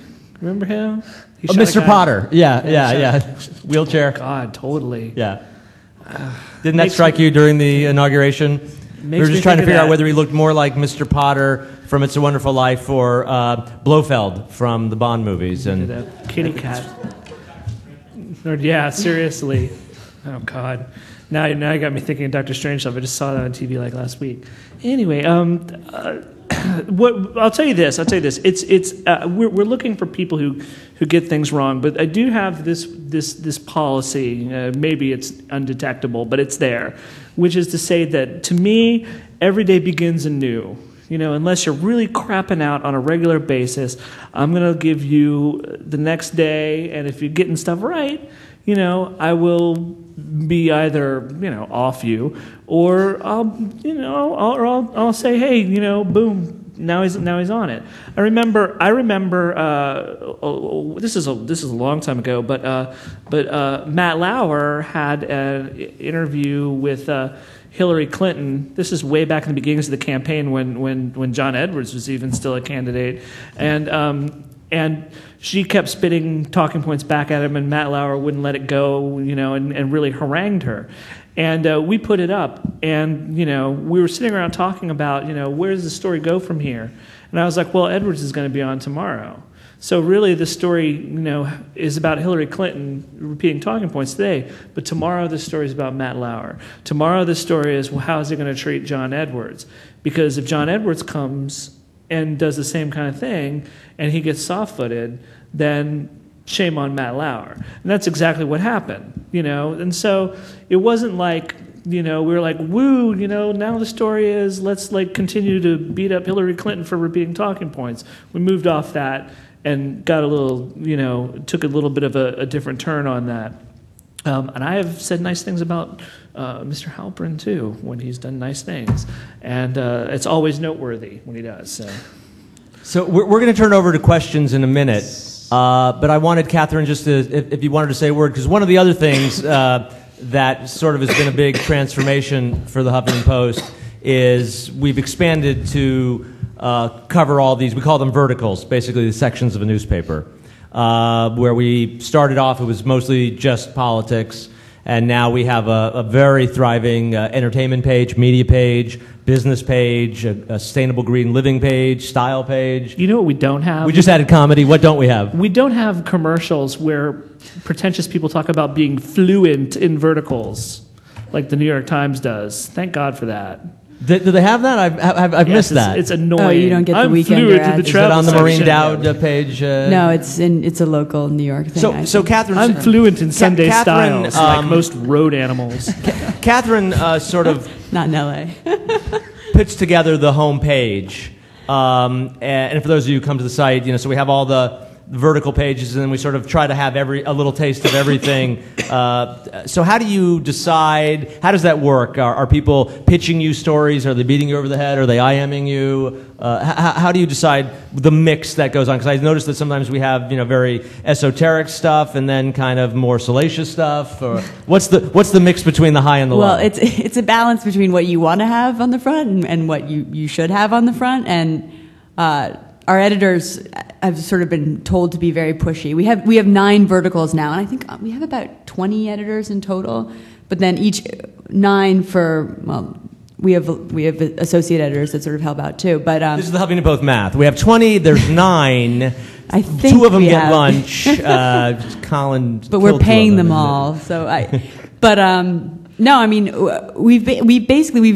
[SPEAKER 4] Remember him?
[SPEAKER 2] Mr. Potter. Yeah. Wheelchair.
[SPEAKER 4] God, totally.
[SPEAKER 2] Yeah. Didn't that strike you during the inauguration? We were just trying to figure out whether he looked more like Mr. Potter from It's a Wonderful Life or Blofeld from the Bond movies. And
[SPEAKER 4] that kitty cat. Yeah, seriously. Oh, God. Now you got me thinking of Dr. Strangelove. I just saw that on TV like last week. Anyway, I'll tell you this. It's we're looking for people who get things wrong, but I do have this policy. Maybe it's undetectable, but it's there, which is to say that to me, every day begins anew. Unless you're really crapping out on a regular basis, I'm going to give you the next day, and if you're getting stuff right, I will be either off you, or I'll say, hey, boom, now he's on it. I remember. This is a long time ago, but Matt Lauer had an interview with Hillary Clinton. This is way back in the beginnings of the campaign when John Edwards was even still a candidate, and she kept spitting talking points back at him, and Matt Lauer wouldn't let it go, and really harangued her. And we put it up, and, we were sitting around talking about, where does the story go from here? And I was like, well, Edwards is going to be on tomorrow. So really the story, is about Hillary Clinton repeating talking points today, but tomorrow the story is about Matt Lauer. Tomorrow the story is, well, how is he going to treat John Edwards? Because if John Edwards comes and does the same kind of thing, and he gets soft-footed, then shame on Matt Lauer. And that's exactly what happened, And so it wasn't like, we were like, woo, now the story is let's continue to beat up Hillary Clinton for repeating talking points. We moved off that and got a little, took a little bit of a different turn on that. And I have said nice things about Mr. Halperin, too, when he's done nice things. And it's always noteworthy when he does.
[SPEAKER 2] So we're going to turn over to questions in a minute. But I wanted Katharine just to, if you wanted to say a word, because one of the other things that sort of has been a big transformation for the Huffington Post is we've expanded to cover all these, we call them verticals, basically the sections of a newspaper. Where we started off, it was mostly just politics, and now we have a very thriving entertainment page, media page, business page, a sustainable green living page, style page.
[SPEAKER 4] You know what we don't have?
[SPEAKER 2] We just added comedy. What don't we have?
[SPEAKER 4] We don't have commercials where pretentious people talk about being fluent in verticals, like the New York Times does. Thank God for that.
[SPEAKER 2] Do they have that? I've missed that.
[SPEAKER 4] It's annoying.
[SPEAKER 3] Oh, you don't get the
[SPEAKER 4] I'm
[SPEAKER 3] weekend
[SPEAKER 4] fluent
[SPEAKER 3] ads.
[SPEAKER 4] in the
[SPEAKER 2] Is
[SPEAKER 4] travel
[SPEAKER 2] it on the Maureen
[SPEAKER 4] section.
[SPEAKER 2] Dowd page?
[SPEAKER 3] No, it's a local New York thing.
[SPEAKER 2] So Katharine,
[SPEAKER 4] I'm fluent in Sunday
[SPEAKER 2] Katharine,
[SPEAKER 4] styles, like most road animals.
[SPEAKER 2] Katharine sort of
[SPEAKER 3] not in L.A.
[SPEAKER 2] puts together the home page, and for those of you who come to the site, so we have all the vertical pages, and then we sort of try to have a little taste of everything. So how do you decide? How does that work? Are people pitching you stories? Are they beating you over the head? Are they IMing you? How do you decide the mix that goes on? Because I noticed that sometimes we have very esoteric stuff, and then kind of more salacious stuff. Or what's the mix between the high and the low?
[SPEAKER 3] Well, it's a balance between what you want to have on the front and what you should have on the front, and our editors have sort of been told to be very pushy. We have 9 verticals now, and I think we have about 20 editors in total. But then each 9 we have associate editors that sort of help out too. But
[SPEAKER 2] this is the Huffington Post math. We have 20. There's 9.
[SPEAKER 3] I think
[SPEAKER 2] 2 of them get
[SPEAKER 3] have.
[SPEAKER 2] lunch. Colin,
[SPEAKER 3] but we're paying them all. So no, I mean, we've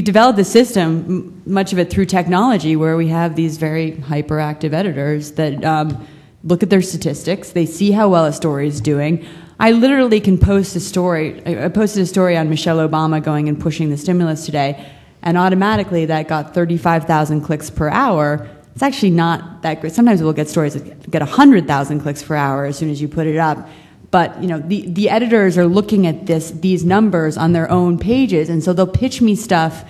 [SPEAKER 3] developed a system, much of it through technology, where we have these very hyperactive editors that look at their statistics. They see how well a story is doing. I literally can post a story. I posted a story on Michelle Obama going and pushing the stimulus today, and automatically that got 35,000 clicks per hour. It's actually not that great. Sometimes we'll get stories that get 100,000 clicks per hour as soon as you put it up. But the editors are looking at these numbers on their own pages, and so they'll pitch me stuff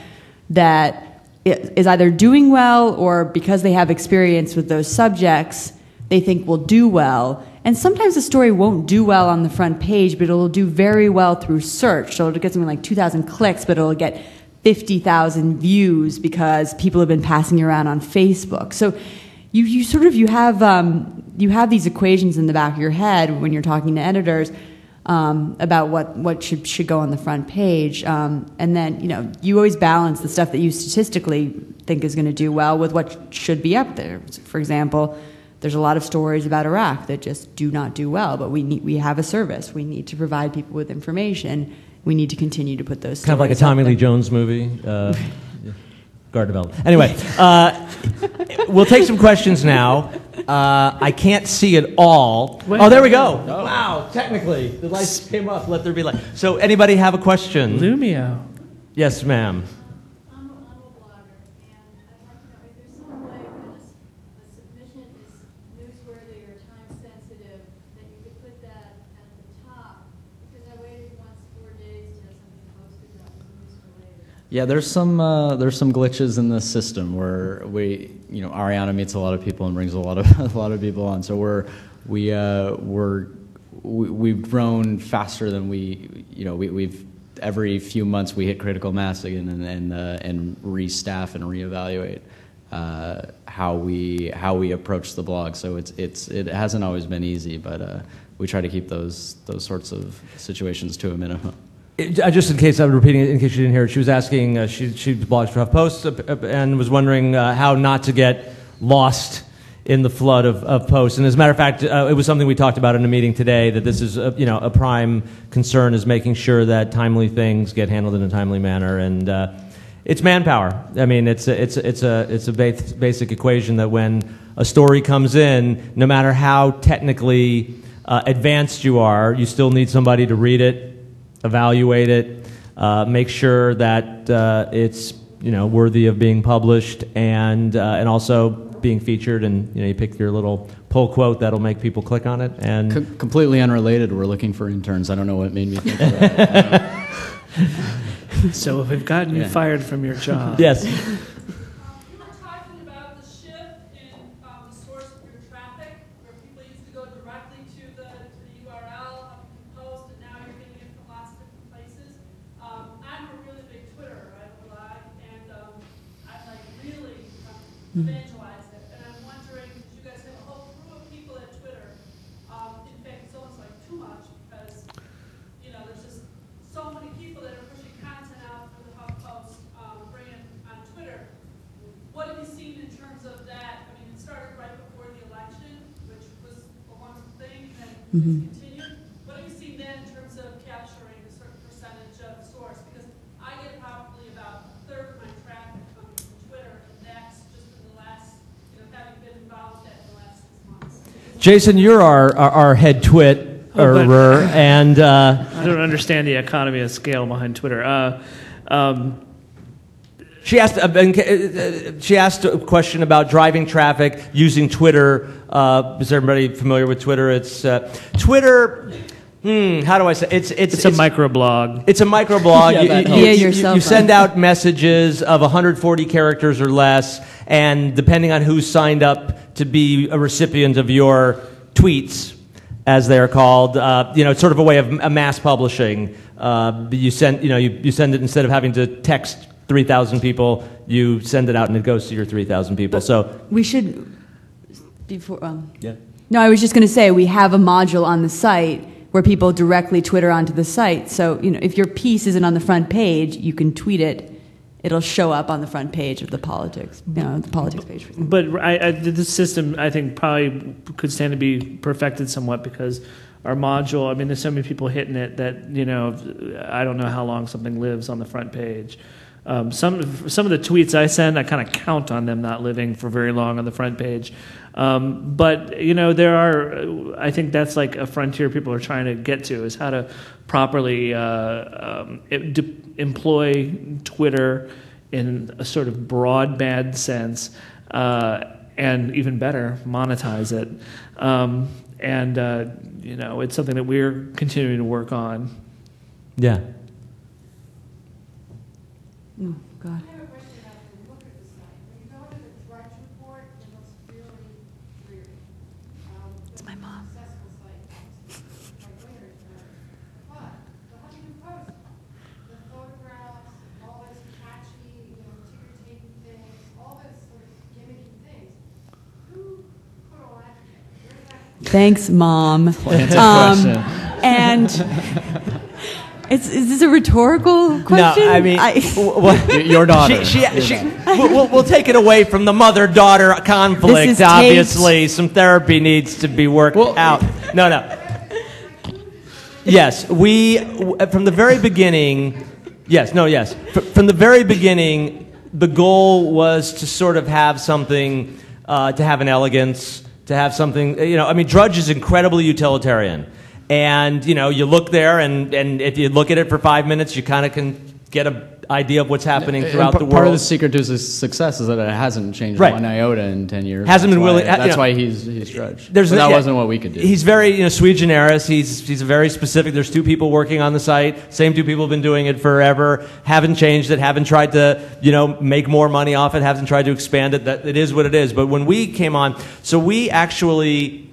[SPEAKER 3] that is either doing well, or because they have experience with those subjects, they think will do well. And sometimes the story won't do well on the front page, but it'll do very well through search. So it'll get something like 2,000 clicks, but it'll get 50,000 views because people have been passing it around on Facebook. So you have these equations in the back of your head when you're talking to editors. about what should go on the front page. And then, you always balance the stuff that you statistically think is going to do well with what should be up there. For example, there's a lot of stories about Iraq that just do not do well, but we have a service. We need to provide people with information. We need to continue to put those stories
[SPEAKER 2] kind of like a Tommy Lee Jones movie. Guard development. Anyway, we'll take some questions now. I can't see it all. Oh, there we go. Oh. Wow, technically, the lights came up. Let there be light. So anybody have a question?
[SPEAKER 4] Lumio.
[SPEAKER 2] Yes, ma'am.
[SPEAKER 6] I'm a blogger, and I'd like to know if there's some way when a submission is newsworthy or time-sensitive that you could put that at the top, because I waited once 4 days to have something posted that was news-related.
[SPEAKER 5] Yeah, there's some glitches in the system where Ariana meets a lot of people and brings a lot of people on. So we've grown faster than we've every few months we hit critical mass again and restaff and reevaluate how we approach the blog. So it hasn't always been easy, but we try to keep those sorts of situations to a minimum.
[SPEAKER 2] Just in case I'm repeating it, in case you didn't hear it, she was asking, she blogs for HuffPost and was wondering how not to get lost in the flood of posts. And as a matter of fact, it was something we talked about in a meeting today, that this is a prime concern, is making sure that timely things get handled in a timely manner. And it's manpower. I mean, it's a basic equation that when a story comes in, no matter how technically advanced you are, you still need somebody to read it, evaluate it, make sure that it's worthy of being published, and also being featured. And you pick your little pull quote that'll make people click on it. And
[SPEAKER 5] completely unrelated, we're looking for interns. I don't know what made me think of that.
[SPEAKER 4] So if we've gotten you fired from your job.
[SPEAKER 2] Yes.
[SPEAKER 7] You were talking about the shift in the source of your traffic, where people used to go directly to the URL, Huffington Post, and now you're getting it from lots of different places. I'm a really big Twitterer. I blog, and I really evangelize it. And I'm wondering, because you guys have a whole crew of people at Twitter. In fact, it's almost like too much, because there's just so many people that are pushing content out for the HuffPost, bringing it on Twitter. What have you seen in terms of that? I mean, it started right before the election, which was a wonderful thing, and then it's continued. What have you seen then in terms of capturing a certain percentage of source? Because I get probably about a third of my traffic coming from Twitter, and that's just in the last, having been involved in the last 6 months.
[SPEAKER 2] Jason, you're our head Twitterer, and
[SPEAKER 4] I don't understand the economy of scale behind Twitter.
[SPEAKER 2] She asked a question about driving traffic using Twitter. Is everybody familiar with Twitter? It's Twitter. How do I say? It's
[SPEAKER 4] a microblog.
[SPEAKER 2] It's a microblog.
[SPEAKER 3] Yeah,
[SPEAKER 2] you send out messages of 140 characters or less, and depending on who's signed up to be a recipient of your tweets, as they are called, it's sort of a way of mass publishing. You send it, instead of having to text 3,000 people, you send it out and it goes to your 3,000 people. So
[SPEAKER 3] we should, No, I was just going to say, we have a module on the site where people directly Twitter onto the site. So, if your piece isn't on the front page, you can tweet it. It'll show up on the front page of the politics, the politics page.
[SPEAKER 4] But this system, I think, probably could stand to be perfected somewhat, because our module, I mean, there's so many people hitting it that, I don't know how long something lives on the front page. Some of the tweets I send, I kind of count on them not living for very long on the front page. But there are, I think that's like a frontier people are trying to get to, is how to properly employ Twitter in a sort of broadband sense, and even better, monetize it. It's something that we're continuing to work on.
[SPEAKER 2] Yeah.
[SPEAKER 3] Oh, God.
[SPEAKER 6] I have a question about the look of the site. When you go into the Drudge report, it looks really dreary.
[SPEAKER 3] It's my mom.
[SPEAKER 6] Successful site, like winners were. But the Huffington Post, the photographs, all this catchy, ticker-tape things, all this sort of gimmicky things. Who put all that together? Where did that
[SPEAKER 3] Thanks, Mom.
[SPEAKER 5] Answer question.
[SPEAKER 3] And is this a rhetorical question?
[SPEAKER 2] No, I mean,
[SPEAKER 5] Your daughter.
[SPEAKER 2] We'll take it away from the mother-daughter
[SPEAKER 3] This
[SPEAKER 2] conflict.
[SPEAKER 3] is
[SPEAKER 2] Obviously, some therapy needs to be worked out. No. Yes, from the very beginning. Yes. From the very beginning, the goal was to sort of have something, to have an elegance, to have something. Drudge is incredibly utilitarian. And, you look there, and if you look at it for 5 minutes, you kind of can get an idea of what's happening throughout the world.
[SPEAKER 5] Part of the secret to his success is that it hasn't changed one iota in 10 years.
[SPEAKER 2] Hasn't been willing.
[SPEAKER 5] That's why he's Drudge.
[SPEAKER 2] That
[SPEAKER 5] wasn't what we could do. He's
[SPEAKER 2] very, sui generis. He's very specific. There's 2 people working on the site. Same 2 people have been doing it forever. Haven't changed it. Haven't tried to, make more money off it. Haven't tried to expand it. That it is what it is. But when we came on, so we actually,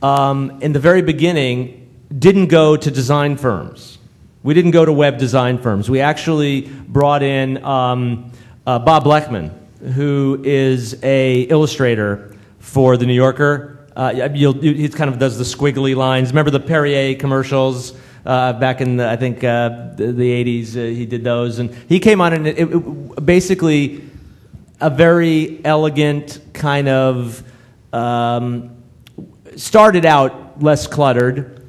[SPEAKER 2] in the very beginning, didn't go to design firms. We didn't go to web design firms. We actually brought in Bob Bleckman, who is a illustrator for The New Yorker. He kind of does the squiggly lines. Remember the Perrier commercials back in, the 80s? He did those. And he came on, and it basically a very elegant kind of, started out less cluttered.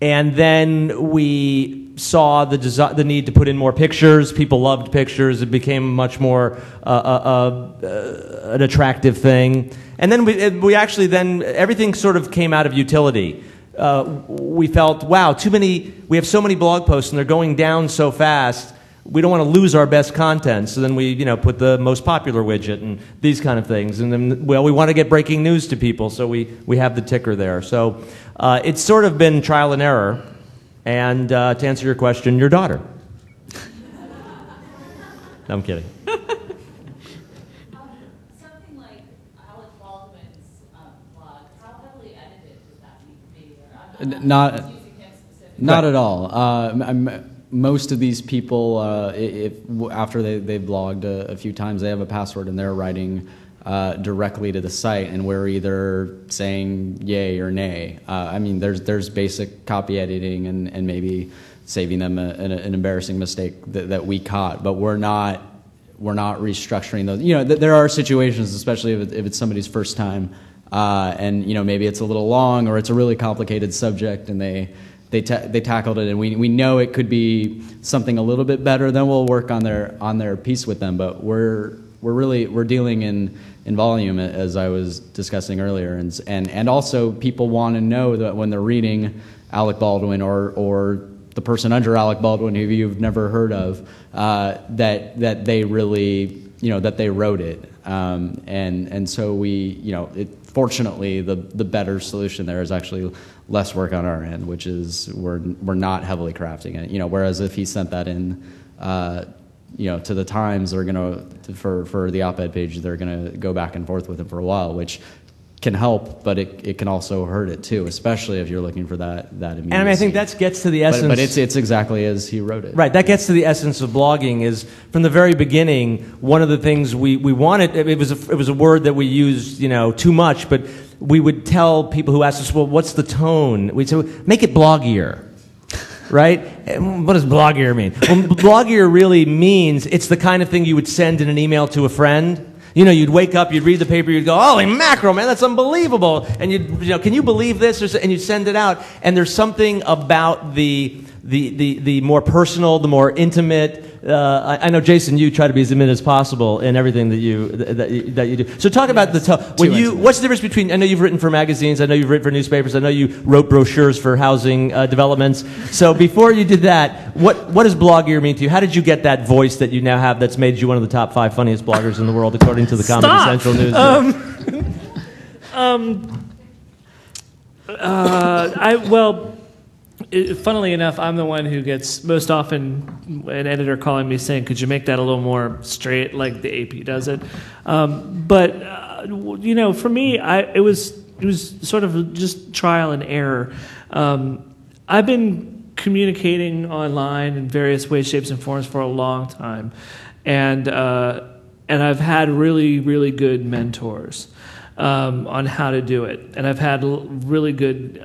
[SPEAKER 2] And then we saw the need to put in more pictures. People loved pictures. It became much more an attractive thing. And then we actually everything sort of came out of utility. We felt, wow, we have so many blog posts and they're going down so fast. We don't want to lose our best content. So then we, put the most popular widget and these kind of things. And then, we want to get breaking news to people, so we have the ticker there. So it's sort of been trial and error. And to answer your question, your daughter. No, I'm kidding.
[SPEAKER 6] Something like Alec Baldwin's blog, how heavily edited does that need to be?
[SPEAKER 5] Not
[SPEAKER 6] Using him specifically.
[SPEAKER 5] Not at all. Most of these people, after they've blogged a few times, they have a password and they're writing directly to the site, and we're either saying yay or nay. There's basic copy editing and maybe saving them an embarrassing mistake that we caught, but we're not restructuring those. There are situations, especially if it's somebody's first time, and maybe it's a little long or it's a really complicated subject, and they tackled it, and we know it could be something a little bit better. Then we'll work on their piece with them. But we're dealing in volume, as I was discussing earlier, and also people want to know that when they're reading Alec Baldwin or the person under Alec Baldwin who you've never heard of, that they really that they wrote it, and so fortunately the better solution there is actually less work on our end, which is we're not heavily crafting it. Whereas if he sent that in, to the Times, they're gonna for the op-ed page, they're gonna go back and forth with it for a while, which can help, but it can also hurt it too, especially if you're looking for that immediacy.
[SPEAKER 2] And I think that gets to the essence.
[SPEAKER 5] But it's exactly as he wrote it.
[SPEAKER 2] Right. That gets to the essence of blogging. Is from the very beginning, one of the things we wanted. It was a word that we used, too much, but we would tell people who asked us, well, what's the tone? We'd say, make it bloggier. Right? What does bloggier mean? Well, bloggier really means it's the kind of thing you would send in an email to a friend. You'd wake up, you'd read the paper, you'd go, holy mackerel, man, that's unbelievable. And can you believe this? And you'd send it out. And there's something about the more personal, the more intimate. I know, Jason, you try to be as intimate as possible in everything that you do. So talk about the tone. What's the difference between? I know you've written for magazines. I know you've written for newspapers. I know you wrote brochures for housing developments. So before you did that, what does bloggier mean to you? How did you get that voice that you now have that's made you one of the top 5 funniest bloggers in the world, according to the Comedy Central News?
[SPEAKER 4] Funnily enough, I'm the one who gets most often an editor calling me saying, could you make that a little more straight like the AP does it? For me, it was sort of just trial and error. I've been communicating online in various ways, shapes, and forms for a long time. And I've had really, really good mentors on how to do it. And I've had really good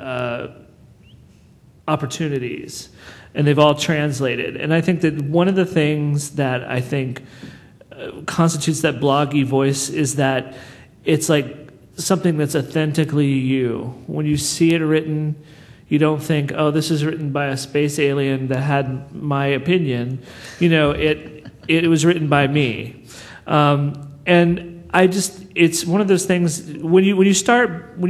[SPEAKER 4] opportunities, and they've all translated. And I think that one of the things that I think constitutes that bloggy voice is that it's like something that's authentically you. When you see it written, you don't think, oh, this is written by a space alien that had my opinion. It was written by me. And it's one of those things, when you start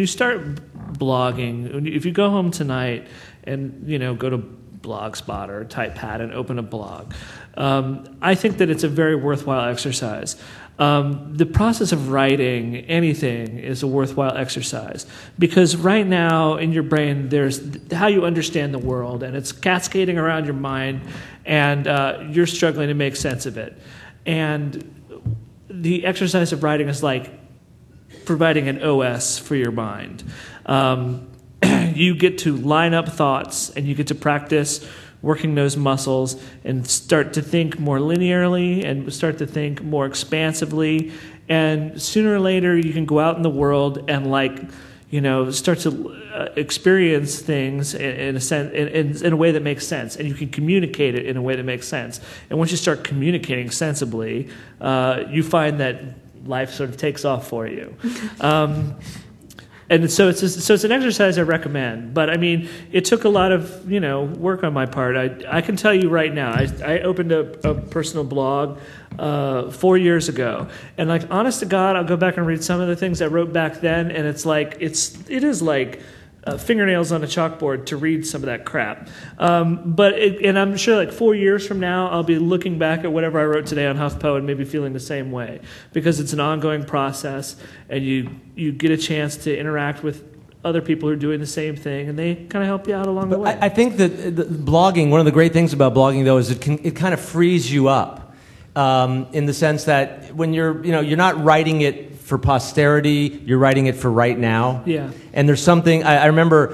[SPEAKER 4] blogging, if you go home tonight and, go to Blogspot or Typepad and open a blog, I think that it's a very worthwhile exercise. The process of writing anything is a worthwhile exercise, because right now in your brain there's how you understand the world, and it's cascading around your mind, and you're struggling to make sense of it. And the exercise of writing is like providing an OS for your mind. You get to line up thoughts, and you get to practice working those muscles and start to think more linearly and start to think more expansively. And sooner or later, you can go out in the world and start to experience things in a way that makes sense, and you can communicate it in a way that makes sense. And once you start communicating sensibly, you find that life sort of takes off for you. And so it's an exercise I recommend. But I mean, it took a lot of work on my part. I can tell you right now, I opened a personal blog 4 years ago, and honest to God, I'll go back and read some of the things I wrote back then, and it is like fingernails on a chalkboard to read some of that crap. And I'm sure 4 years from now, I'll be looking back at whatever I wrote today on HuffPo and maybe feeling the same way, because it's an ongoing process, and you get a chance to interact with other people who are doing the same thing, and they kind of help you out along the way.
[SPEAKER 2] I think that blogging, one of the great things about blogging, though, is it kind of frees you up, in the sense that when you're not writing it for posterity, you're writing it for right now.
[SPEAKER 4] Yeah.
[SPEAKER 2] And there's something, I remember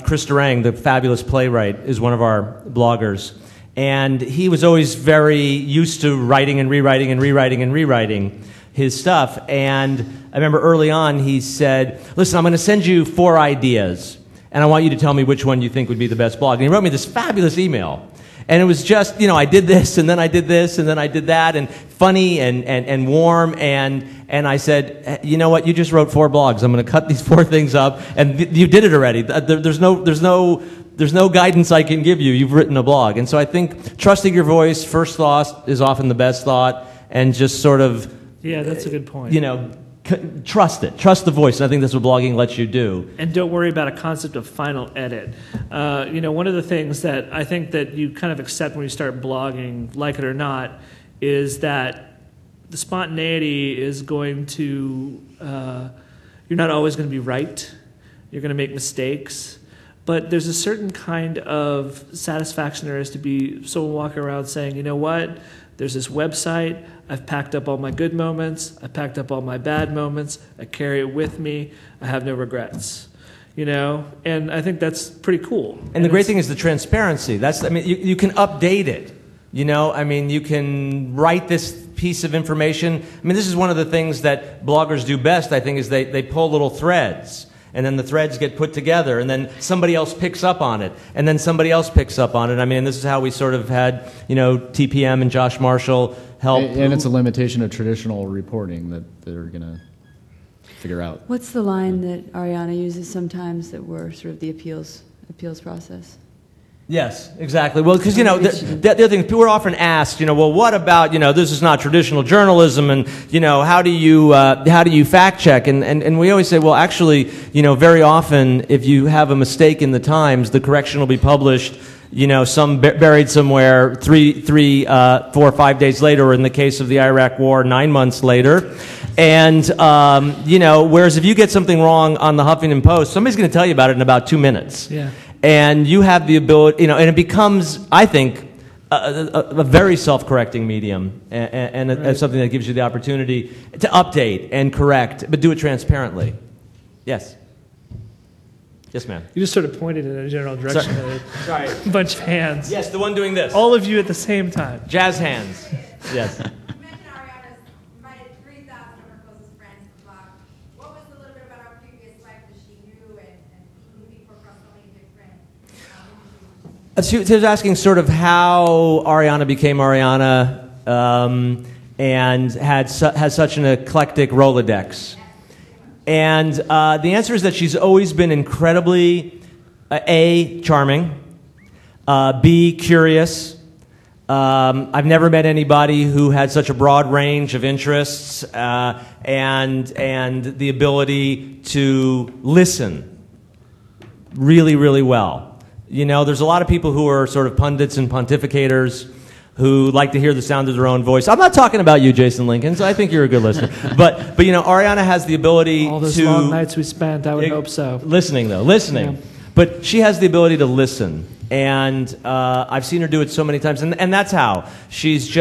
[SPEAKER 2] Chris Durang, the fabulous playwright, is one of our bloggers. And he was always very used to writing and rewriting his stuff. And I remember early on he said, listen, I'm going to send you 4 ideas, and I want you to tell me which one you think would be the best blog. And he wrote me this fabulous email. And it was just, I did this, and then I did this, and then I did that, and funny and warm. And I said, you know what? You just wrote 4 blogs. I'm going to cut these 4 things up, and you did it already. There's no guidance I can give you. You've written a blog. And so I think trusting your voice, first thought is often the best thought, and just sort of,
[SPEAKER 4] yeah, that's a good point.
[SPEAKER 2] Trust it. Trust the voice. And I think that's what blogging lets you do.
[SPEAKER 4] And don't worry about a concept of final edit. One of the things that I think that you kind of accept when you start blogging, like it or not, is that the spontaneity is going to, you're not always going to be right. You're going to make mistakes. But there's a certain kind of satisfaction there is to be someone walking around saying, you know what? There's this website. I've packed up all my good moments. I packed up all my bad moments. I carry it with me. I have no regrets. And I think that's pretty cool.
[SPEAKER 2] And the great thing is the transparency. You can update it. You can write this piece of information. This is one of the things that bloggers do best, I think, is they pull little threads. And then the threads get put together, and then somebody else picks up on it, and then somebody else picks up on it. And this is how we sort of had, TPM and Josh Marshall help.
[SPEAKER 5] And it's a limitation of traditional reporting that they're going to figure out.
[SPEAKER 3] What's the line that Ariana uses sometimes that we're sort of the appeals process?
[SPEAKER 2] Yes, exactly. Well, because, the other thing, people are often asked, well, what about, this is not traditional journalism, and, how do you fact check? And we always say, well, actually, very often, if you have a mistake in the Times, the correction will be published, buried somewhere 4 or 5 days later, or in the case of the Iraq War, 9 months later. And, whereas if you get something wrong on the Huffington Post, somebody's going to tell you about it in about 2 minutes.
[SPEAKER 4] Yeah.
[SPEAKER 2] And you have the ability, and it becomes, I think, a very self-correcting medium, and
[SPEAKER 4] right.
[SPEAKER 2] Something that gives you the opportunity to update and correct, but do it transparently. Yes. Yes, ma'am.
[SPEAKER 4] You just sort of pointed in a general direction.
[SPEAKER 2] Sorry.
[SPEAKER 4] A bunch of hands.
[SPEAKER 2] Yes, the one doing this.
[SPEAKER 4] All of you at the same time.
[SPEAKER 2] Jazz hands. Yes.
[SPEAKER 8] You mentioned Ariana's invited 3,000 of her closest friends to the blog. What was a little bit about her previous life that she knew and even before across so many different
[SPEAKER 2] She was asking sort of how Ariana became Ariana, and has such an eclectic Rolodex. And the answer is that she's always been incredibly, A, charming, B, curious. I've never met anybody who had such a broad range of interests, and the ability to listen really, really well. You know, there's a lot of people who are sort of pundits and pontificators who like to hear the sound of their own voice. I'm not talking about you, Jason Linkins. I think you're a good listener. But you know, Ariana has the ability
[SPEAKER 4] All those
[SPEAKER 2] to...
[SPEAKER 4] long nights we spent, I would hope so.
[SPEAKER 2] Listening.
[SPEAKER 4] Yeah.
[SPEAKER 2] But she has the ability to listen. And I've seen her do it so many times. And that's how. She's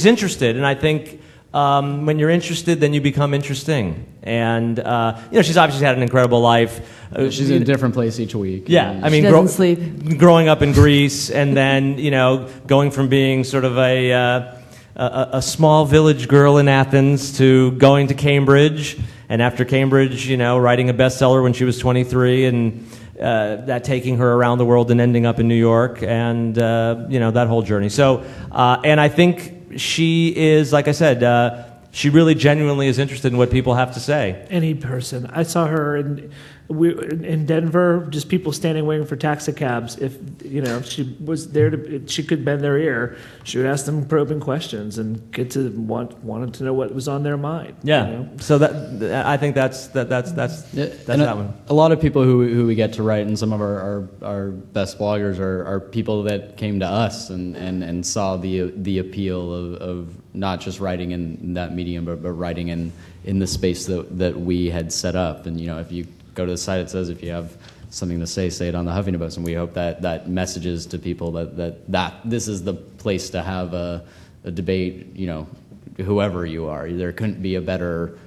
[SPEAKER 2] interested. And I think when you're interested, then you become interesting. And, you know, she's obviously had an incredible life.
[SPEAKER 5] She's in a different place each week.
[SPEAKER 2] Yeah. I mean,
[SPEAKER 3] she doesn't sleep.
[SPEAKER 2] Growing up in Greece and then, you know, going from being sort of a small village girl in Athens to going to Cambridge. And after Cambridge, you know, writing a bestseller when she was 23 and... that taking her around the world and ending up in New York, and you know, that whole journey. So, and I think she is, like I said, she really genuinely is interested in what people have to say.
[SPEAKER 4] Any person. I saw her in Denver, just people standing waiting for taxi cabs. If you know, she was there she could bend their ear. She would ask them probing questions and get to wanted to know what was on their mind.
[SPEAKER 2] Yeah.
[SPEAKER 4] You know?
[SPEAKER 2] So I think that's that one.
[SPEAKER 5] A lot of people who we get to write, and some of our best bloggers are people that came to us and saw the appeal of not just writing in that medium, but writing in the space that we had set up. And you know, if you go to the site, it says if you have something to say it on the Huffington Post, and we hope that messages to people that this is the place to have a debate. You know, whoever you are, there couldn't be a better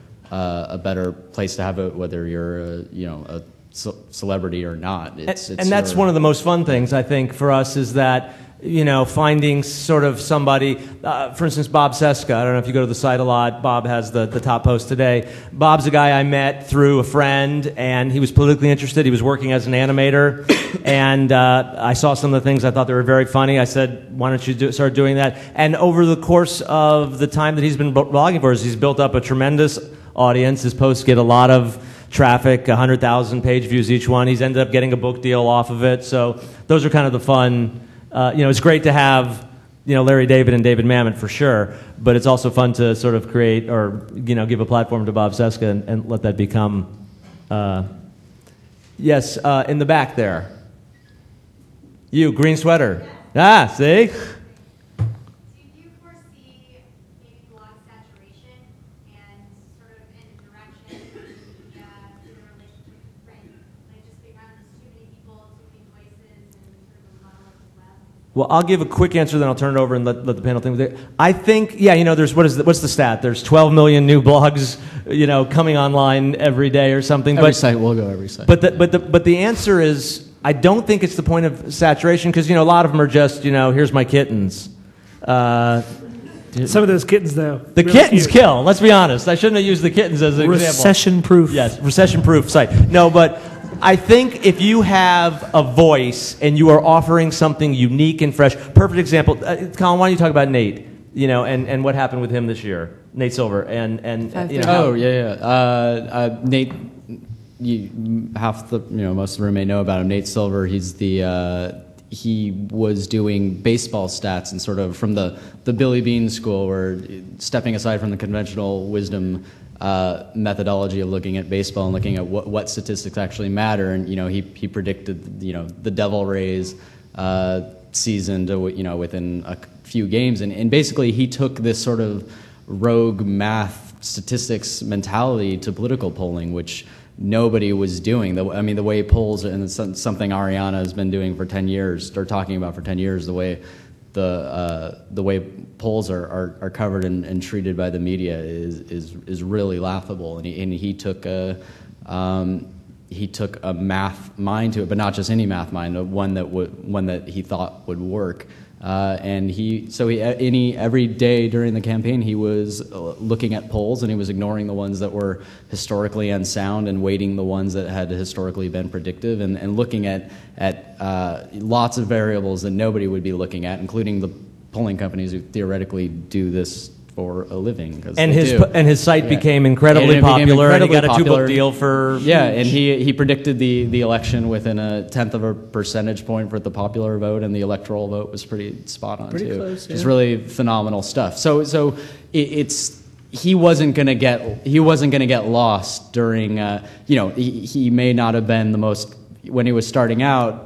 [SPEAKER 5] place to have it, whether you're a celebrity or not.
[SPEAKER 2] And that's one of the most fun things I think for us is that. You know, finding sort of somebody, for instance, Bob Seska. I don't know if you go to the site a lot. Bob has the top post today. Bob's a guy I met through a friend, and he was politically interested. He was working as an animator, and I saw some of the things I thought they were very funny. I said, why don't you start doing that? And over the course of the time that he's been blogging for us, he's built up a tremendous audience. His posts get a lot of traffic, 100,000 page views each one. He's ended up getting a book deal off of it. So those are kind of the fun... you know, it's great to have, you know, Larry David and David Mamet for sure, but it's also fun to sort of create or, you know, give a platform to Bob Seska and let that become, yes, in the back there. You, green sweater. Ah, see?
[SPEAKER 8] Do you foresee maybe blog saturation and sort of in a direction in the relationship with print? Like just becomes too many people, too many voices, and sort of a monolithic web?
[SPEAKER 2] Well, I'll give a quick answer, then I'll turn it over and let the panel think. I think, yeah, you know, what's the stat? There's 12 million new blogs, you know, coming online every day or something.
[SPEAKER 5] Every site will go every site.
[SPEAKER 2] But the answer is, I don't think it's the point of saturation because, you know, a lot of them are just, you know, here's my kittens.
[SPEAKER 4] Some of those kittens, though.
[SPEAKER 2] The
[SPEAKER 4] really
[SPEAKER 2] kittens
[SPEAKER 4] cute.
[SPEAKER 2] kill. Let's be honest. I shouldn't have used the kittens as an example.
[SPEAKER 4] Recession-proof.
[SPEAKER 2] Yes, recession-proof site. No, but I think if you have a voice and you are offering something unique and fresh, perfect example. Colin, why don't you talk about Nate? You know, and what happened with him this year, Nate Silver, and you know.
[SPEAKER 5] Oh yeah. Nate, most of the room may know about him. Nate Silver. He's he was doing baseball stats and sort of from the Billy Bean school, where stepping aside from the conventional wisdom methodology of looking at baseball and looking at what statistics actually matter. And you know, he predicted the Devil Rays season to within a few games, and basically he took this sort of rogue math statistics mentality to political polling, which nobody was doing. The way polls, and it's something Ariana has been doing for 10 years, or talking about for 10 years, the way polls are covered and treated by the media is really laughable. And he took a math mind to it, but not just any math mind, one that he thought would work. And every day during the campaign, he was looking at polls, and he was ignoring the ones that were historically unsound and weighting the ones that had historically been predictive, and looking at lots of variables that nobody would be looking at, including the polling companies who theoretically do this for a living.
[SPEAKER 2] And his site became incredibly popular, and he got a 2-book deal for...
[SPEAKER 5] Yeah, and he predicted the election within a 1/10 of a percentage point for the popular vote, and the electoral vote was pretty spot on,
[SPEAKER 4] pretty
[SPEAKER 5] too.
[SPEAKER 4] Close, yeah.
[SPEAKER 5] Just really phenomenal stuff. So he wasn't going to get lost during, he may not have been the most, when he was starting out,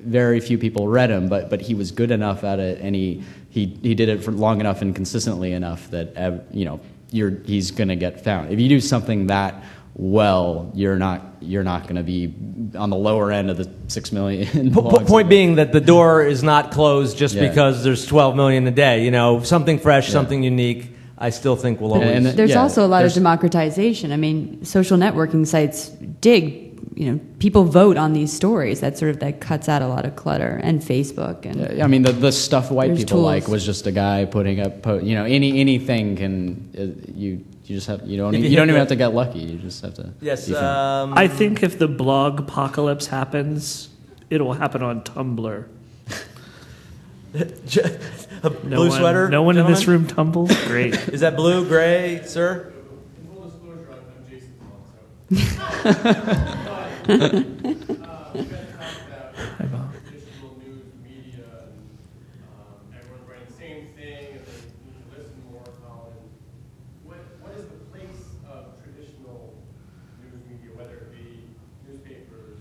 [SPEAKER 5] very few people read him, but he was good enough at it, and he did it for long enough and consistently enough that he's going to get found. If you do something that well, you're not going to be on the lower end of the 6 million.
[SPEAKER 2] Point being that the door is not closed just because there's 12 million a day. Something fresh, something unique. I still think will always.
[SPEAKER 3] And there's also a lot of democratization. I mean, social networking sites dig. People vote on these stories. That cuts out a lot of clutter, and Facebook. And
[SPEAKER 5] I mean, the stuff white people
[SPEAKER 3] tools.
[SPEAKER 5] like was just a guy putting up. anything can you just have you don't even have to get lucky. You just have to.
[SPEAKER 2] Yes.
[SPEAKER 4] I think if the blog apocalypse happens, it will happen on Tumblr.
[SPEAKER 2] Blue sweater.
[SPEAKER 4] No one in this room tumbles. Great.
[SPEAKER 2] Is that blue, gray, sir?
[SPEAKER 9] In full disclosure, I'm Jason Colin, we've got to talk about traditional news media, and everyone's writing the same thing, and they need to listen more. Colin, what is the place of traditional news media, whether it be newspapers,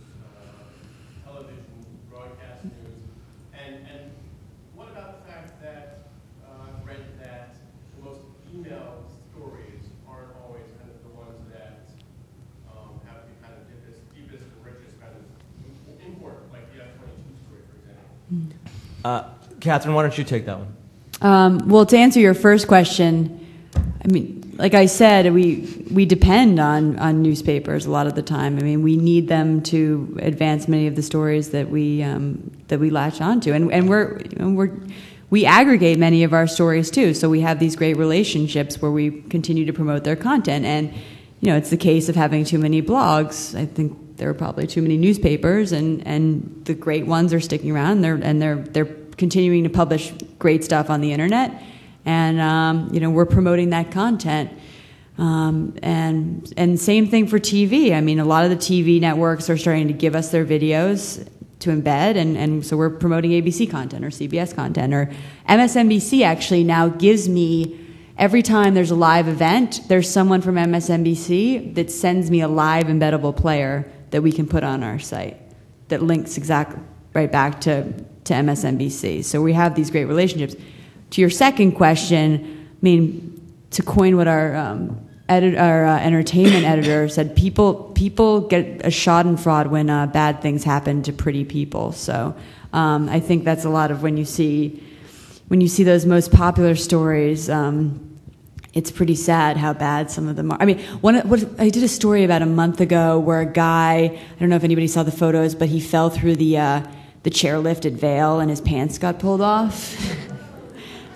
[SPEAKER 9] television, broadcast news, and what about the fact that I've read that the most emailed stories aren't always kind of the ones that have the kind of deepest and richest kind of import, like the F-22 story, for example.
[SPEAKER 2] Katharine, why don't you take that one?
[SPEAKER 3] Well, to answer your first question, I mean, like I said, we depend on newspapers a lot of the time. I mean, we need them to advance many of the stories that we latch onto, and we aggregate many of our stories too. So we have these great relationships where we continue to promote their content, and it's the case of having too many blogs. I think there are probably too many newspapers, and the great ones are sticking around. They're continuing to publish great stuff on the internet. And we're promoting that content, and same thing for TV. I mean, a lot of the TV networks are starting to give us their videos to embed, and so we're promoting ABC content or CBS content, or MSNBC actually now gives me, every time there's a live event, there's someone from MSNBC that sends me a live embeddable player that we can put on our site that links exactly right back to MSNBC. So we have these great relationships. To your second question, I mean, to coin what our entertainment editor said, people get a schadenfreude when bad things happen to pretty people. So I think that's a lot of when you see those most popular stories. It's pretty sad how bad some of them are. I mean, I did a story about a month ago where a guy, I don't know if anybody saw the photos, but he fell through the chairlift at Vail and his pants got pulled off.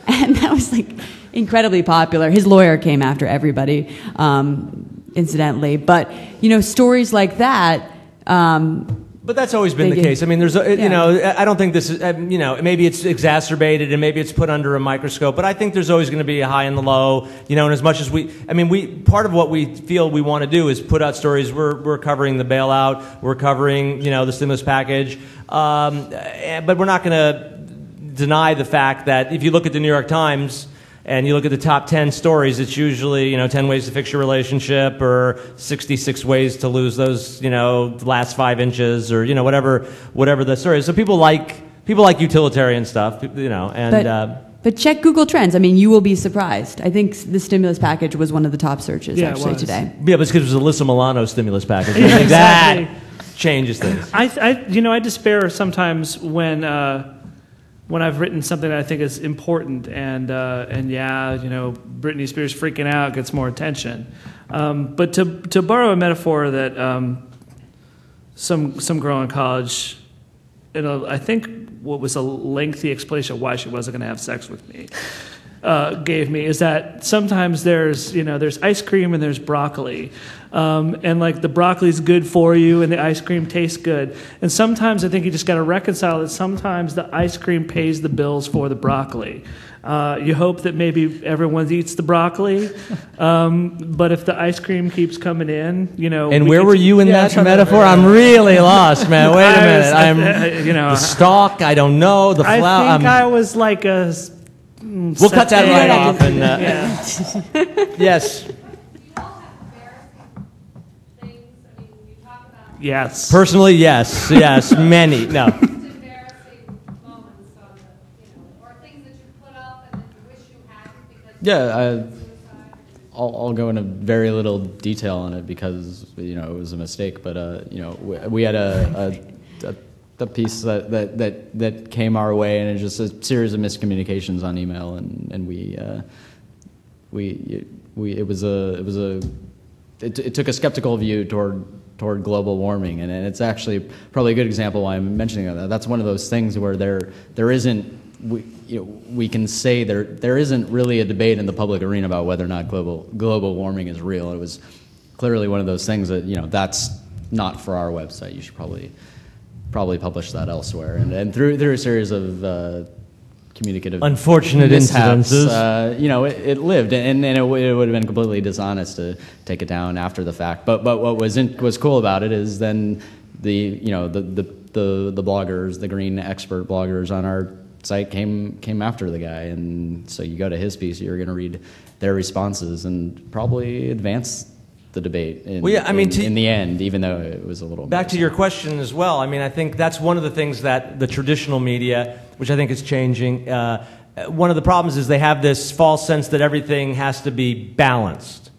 [SPEAKER 3] And that was incredibly popular. His lawyer came after everybody, incidentally. But stories like that.
[SPEAKER 2] But that's always been the case. I mean, I don't think this is, maybe it's exacerbated and maybe it's put under a microscope. But I think there's always going to be a high and the low. And as much as part of what we feel we want to do is put out stories. We're covering the bailout. We're covering the stimulus package. But we're not going to deny the fact that if you look at the New York Times and you look at the top 10 stories, it's usually 10 ways to fix your relationship or 66 ways to lose those last 5 inches or whatever the story is. So people like utilitarian stuff,
[SPEAKER 3] But check Google Trends. I mean, you will be surprised. I think the stimulus package was one of the top searches today.
[SPEAKER 2] Yeah, but it's because it was Alyssa Milano's stimulus package.
[SPEAKER 4] Yeah, exactly.
[SPEAKER 2] That changes things.
[SPEAKER 4] I despair sometimes when I've written something that I think is important, and Britney Spears freaking out gets more attention. But to borrow a metaphor that some girl in college I think what was a lengthy explanation of why she wasn't going to have sex with me, gave me, is that sometimes there's ice cream and there's broccoli, and like the broccoli's good for you and the ice cream tastes good, and sometimes I think you just got to reconcile that sometimes the ice cream pays the bills for the broccoli. You hope that maybe everyone eats the broccoli, but if the ice cream keeps coming in,
[SPEAKER 2] And where were you in that metaphor? I'm really lost, man. Wait a minute. The stalk. I don't know the flower.
[SPEAKER 4] I think I was like a.
[SPEAKER 2] We'll cut that right off. And yes.
[SPEAKER 6] Do you all have embarrassing things? I mean, you talk about
[SPEAKER 4] Yes.
[SPEAKER 2] Personally, yes, many. No.
[SPEAKER 6] just embarrassing moments on the, or things that you put up and then you wish you hadn't because
[SPEAKER 5] Yeah,
[SPEAKER 6] suicide.
[SPEAKER 5] I'll go into very little detail on it because it was a mistake. But we had a piece that came our way, and it's just a series of miscommunications on email, and it took a skeptical view toward global warming, and it's actually probably a good example why I'm mentioning that. That's one of those things where there isn't. We can say there isn't really a debate in the public arena about whether or not global warming is real. It was clearly one of those things that that's not for our website. You should probably publish that elsewhere. And through a series of communicative
[SPEAKER 2] Unfortunate
[SPEAKER 5] mishaps,
[SPEAKER 2] incidences.
[SPEAKER 5] it lived, and it would have been completely dishonest to take it down after the fact. But what was cool about it is then the bloggers, the green expert bloggers on our site came after the guy, and so you go to his piece, you're going to read their responses and probably advance the debate in the end, even though it was a little
[SPEAKER 2] Back to your question as well. I mean, I think that's one of the things that the traditional media, which I think is changing, one of the problems is they have this false sense that everything has to be balanced.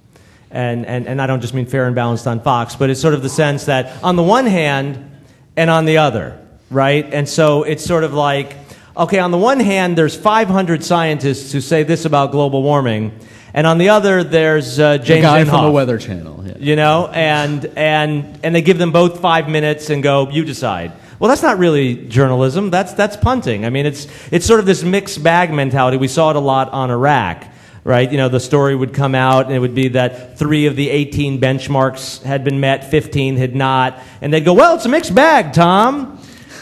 [SPEAKER 2] And I don't just mean fair and balanced on Fox, but it's sort of the sense that on the one hand and on the other, right? And so it's sort of like, okay, on the one hand, there's 500 scientists who say this about global warming, and on the other, there's James
[SPEAKER 5] the guy
[SPEAKER 2] Inhofe,
[SPEAKER 5] from the Weather Channel,
[SPEAKER 2] and they give them both 5 minutes and go, you decide. Well, that's not really journalism. That's punting. I mean, it's sort of this mixed bag mentality. We saw it a lot on Iraq, right? The story would come out, and it would be that 3 of the 18 benchmarks had been met, 15 had not, and they'd go, well, it's a mixed bag, Tom.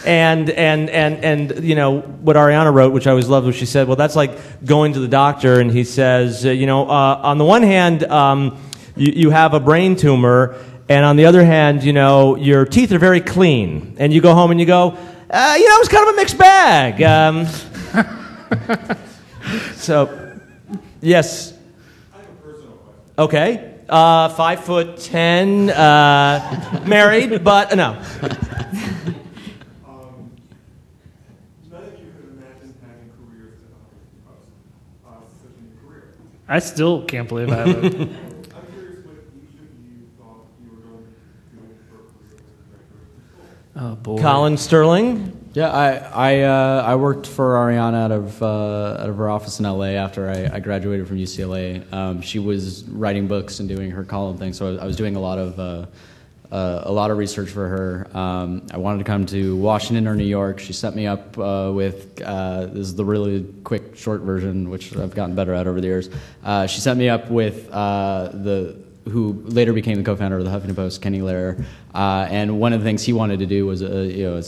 [SPEAKER 2] And what Ariana wrote, which I always loved, was she said, well, that's like going to the doctor, and he says, on the one hand, you have a brain tumor, and on the other hand, your teeth are very clean, and you go home and you go, it's kind of a mixed bag. So, yes.
[SPEAKER 9] I have a personal question.
[SPEAKER 2] Okay. 5'10", married, but no.
[SPEAKER 9] None of you could imagine having careers at the Huffington Post. Such a new career.
[SPEAKER 4] I still can't believe I have it.
[SPEAKER 9] I'm curious what each of you thought you were going to be doing for a career as a director of school.
[SPEAKER 4] Oh boy.
[SPEAKER 2] Colin Sterling.
[SPEAKER 5] Yeah, I worked for Ariana out of her office in LA after I graduated from UCLA. She was writing books and doing her column thing, so I was doing a lot of research for her. I wanted to come to Washington or New York. She set me up with this is the really quick short version, which I've gotten better at over the years. She set me up with who later became the co-founder of the Huffington Post, Kenny Lehrer, and one of the things he wanted to do was a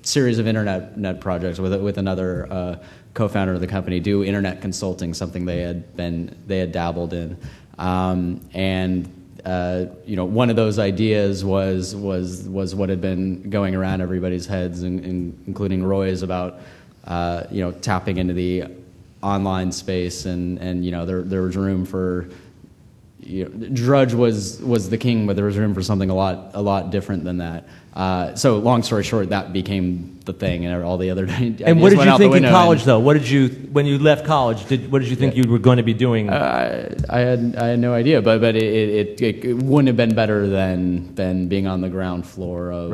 [SPEAKER 5] series of internet projects with another co-founder of the company, do internet consulting, something they had dabbled in, and one of those ideas was what had been going around everybody's heads, including Roy's, about tapping into the online space, and there was room for. Drudge was the king, but there was room for something a lot different than that. So, long story short, that became the thing, and all the other ideas
[SPEAKER 2] And what did
[SPEAKER 5] went
[SPEAKER 2] you
[SPEAKER 5] out the
[SPEAKER 2] think in
[SPEAKER 5] window,
[SPEAKER 2] college, though? When you left college, what did you think you were going to be doing?
[SPEAKER 5] I had no idea, but it wouldn't have been better than being on the ground floor of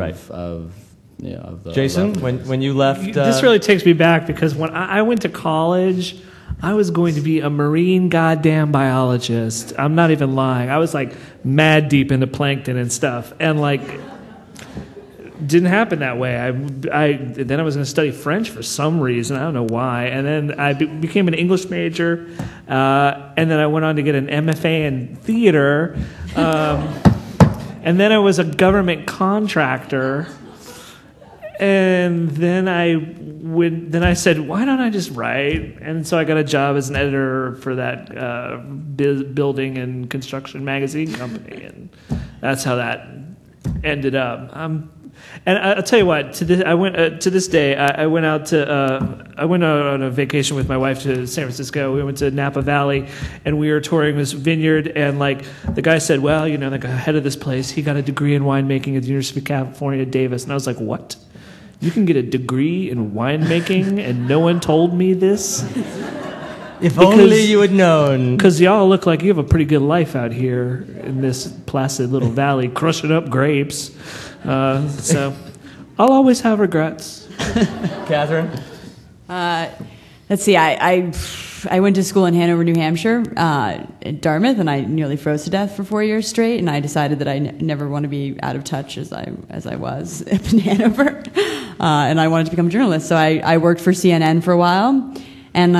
[SPEAKER 5] the
[SPEAKER 2] Jason, when you left,
[SPEAKER 4] This really takes me back because when I went to college, I was going to be a marine goddamn biologist. I'm not even lying. I was like mad deep into plankton and stuff. And like, didn't happen that way. Then I was going to study French for some reason. I don't know why. And then I became an English major. And then I went on to get an MFA in theater. And then I was a government contractor. And then I said, why don't I just write? And so I got a job as an editor for that building and construction magazine company. And that's how that ended up. And I'll tell you what. To this day, I went out on a vacation with my wife to San Francisco. We went to Napa Valley, and we were touring this vineyard. And like the guy said, well, the head of this place, he got a degree in winemaking at the University of California, Davis. And I was like, what? You can get a degree in winemaking, and no one told me this?
[SPEAKER 2] If only you had known.
[SPEAKER 4] Because y'all look like you have a pretty good life out here in this placid little valley, crushing up grapes. So I'll always have regrets.
[SPEAKER 2] Catherine?
[SPEAKER 3] Let's see. I went to school in Hanover, New Hampshire, at Dartmouth, and I nearly froze to death for 4 years straight. And I decided that I never want to be out of touch as I was up in Hanover, and I wanted to become a journalist. So I worked for CNN for a while. And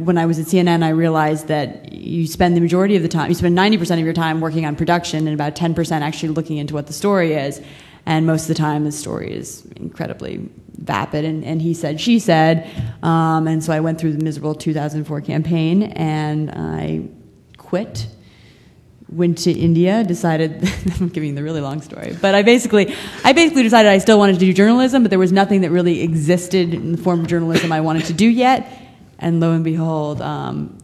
[SPEAKER 3] when I was at CNN, I realized that you spend the majority of the time, you spend 90% of your time working on production and about 10% actually looking into what the story is. And most of the time, the story is incredibly vapid and he said, she said. And so I went through the miserable 2004 campaign, and I quit. Went to India, decided, I'm giving the really long story, but I basically decided I still wanted to do journalism, but there was nothing that really existed in the form of journalism I wanted to do yet. And lo and behold,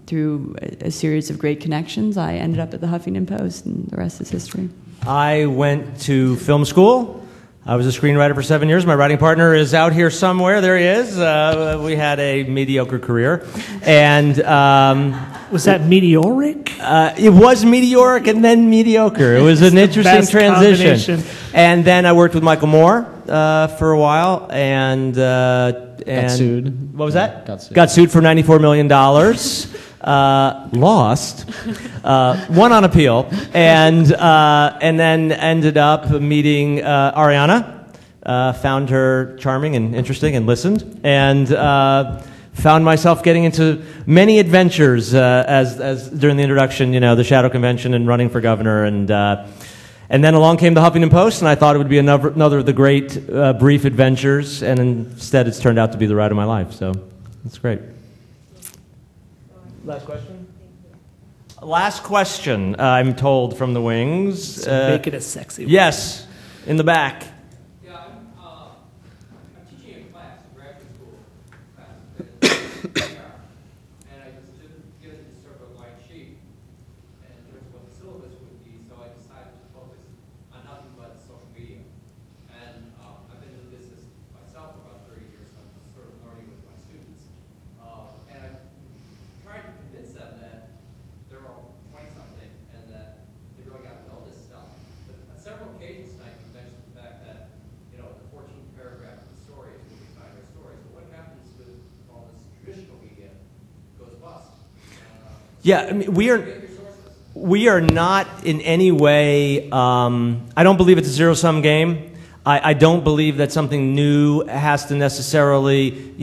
[SPEAKER 3] through a series of great connections, I ended up at the Huffington Post, and the rest is history.
[SPEAKER 2] I went to film school. I was a screenwriter for 7 years. My writing partner is out here somewhere. There he is. We had a mediocre career. And
[SPEAKER 4] was that meteoric?
[SPEAKER 2] It was meteoric and then mediocre. It was an interesting transition. And then I worked with Michael Moore for a while, and
[SPEAKER 5] got sued.
[SPEAKER 2] What was that?
[SPEAKER 5] Got sued
[SPEAKER 2] for $94 million. Lost, won on appeal, and then ended up meeting Ariana. Found her charming and interesting, and listened, and found myself getting into many adventures as during the introduction, the Shadow Convention and running for governor, and then along came the Huffington Post, and I thought it would be another of the great brief adventures, and instead it's turned out to be the ride of my life. So it's great. Last question? Last question, I'm told, from the wings.
[SPEAKER 4] So make it a sexy one.
[SPEAKER 2] Yes, in the back.
[SPEAKER 10] Yeah, I'm teaching a class, a graduate school class, and I just didn't get sort of a white sheet in terms of what the syllabus would be, so I decided to focus on nothing but social media. And I've been in the business myself for about 30 years, so I'm sort of learning with my students. And I'm trying to convince them that they're all 20-something and that they really got to know this stuff. But on several occasions tonight, you mentioned the fact that, the 14th paragraph of the story is what we find our stories. But what happens with all this traditional media goes bust?
[SPEAKER 2] Yeah, I mean, we are not in any way, I don't believe it's a zero-sum game. I don't believe that something new has to necessarily,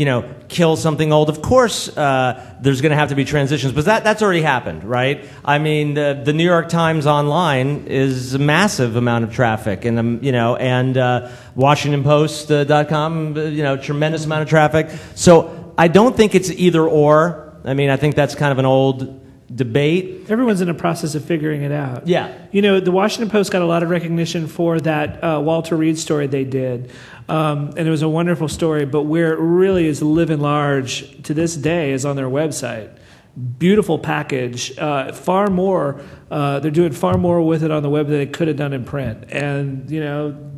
[SPEAKER 2] kill something old. Of course, there's going to have to be transitions, but that's already happened, right? I mean, the New York Times online is a massive amount of traffic, and and WashingtonPost.com, tremendous amount of traffic. So I don't think it's either or. I mean, I think that's kind of an old debate.
[SPEAKER 4] Everyone's in a process of figuring it out.
[SPEAKER 2] Yeah.
[SPEAKER 4] The Washington Post got a lot of recognition for that Walter Reed story they did. And it was a wonderful story, but where it really is living large to this day is on their website. Beautiful package. Far more, they're doing far more with it on the web than they could have done in print. And,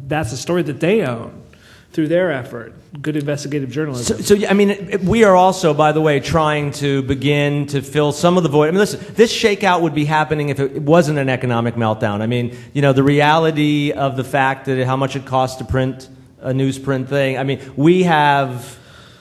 [SPEAKER 4] that's a story that they own through their effort. Good investigative journalism.
[SPEAKER 2] So I mean, we are also, by the way, trying to begin to fill some of the void. I mean, listen, this shakeout would be happening if it wasn't an economic meltdown. I mein, the reality of the fact that how much it costs to print a newsprint thing. I mean, we have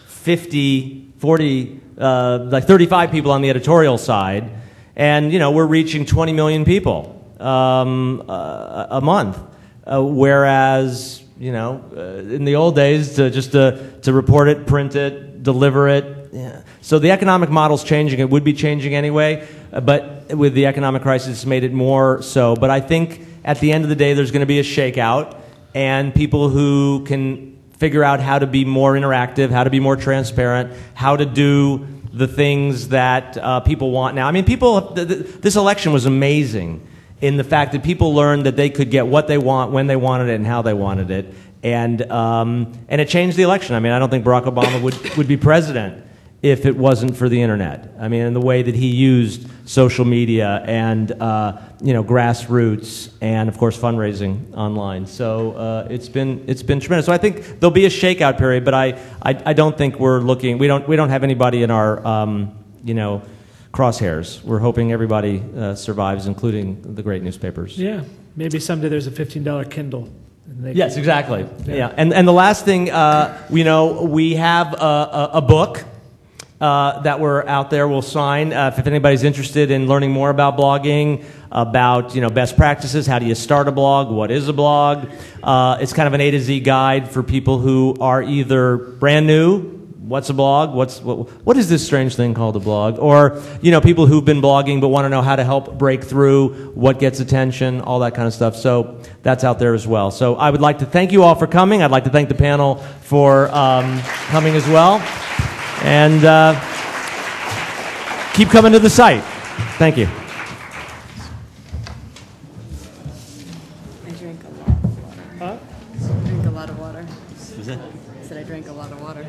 [SPEAKER 2] 35 people on the editorial side, and, we're reaching 20 million people a month, whereas You know, in the old days, to report it, print it, deliver it. Yeah. So the economic model's changing. It would be changing anyway, but with the economic crisis, it's made it more so. But I think at the end of the day, there's going to be a shakeout, and people who can figure out how to be more interactive, how to be more transparent, how to do the things that people want now. I mean, this election was amazing in the fact that people learned that they could get what they want, when they wanted it, and how they wanted it. And it changed the election. I mean, I don't think Barack Obama would be president if it wasn't for the internet. I mean, in the way that he used social media and grassroots and, of course, fundraising online. So it's been tremendous. So I think there'll be a shakeout period, but I don't think we're looking. We don't have anybody in our crosshairs. We're hoping everybody survives, including the great newspapers.
[SPEAKER 4] Yeah, maybe someday there's a $15 Kindle.
[SPEAKER 2] Yes, exactly. Yeah. And the last thing, we have a book that we're out there. We'll sign if anybody's interested in learning more about blogging, about best practices. How do you start a blog? What is a blog? It's kind of an A to Z guide for people who are either brand new. What's a blog? What is this strange thing called a blog? Or people who've been blogging but want to know how to help break through, what gets attention, all that kind of stuff. So that's out there as well. So I would like to thank you all for coming. I'd like to thank the panel for coming as well, and keep coming to the site. Thank you.
[SPEAKER 3] I drank a lot of water.
[SPEAKER 4] Huh?
[SPEAKER 3] I drank a lot of water.
[SPEAKER 2] Is it?
[SPEAKER 3] I said I drank a lot of water.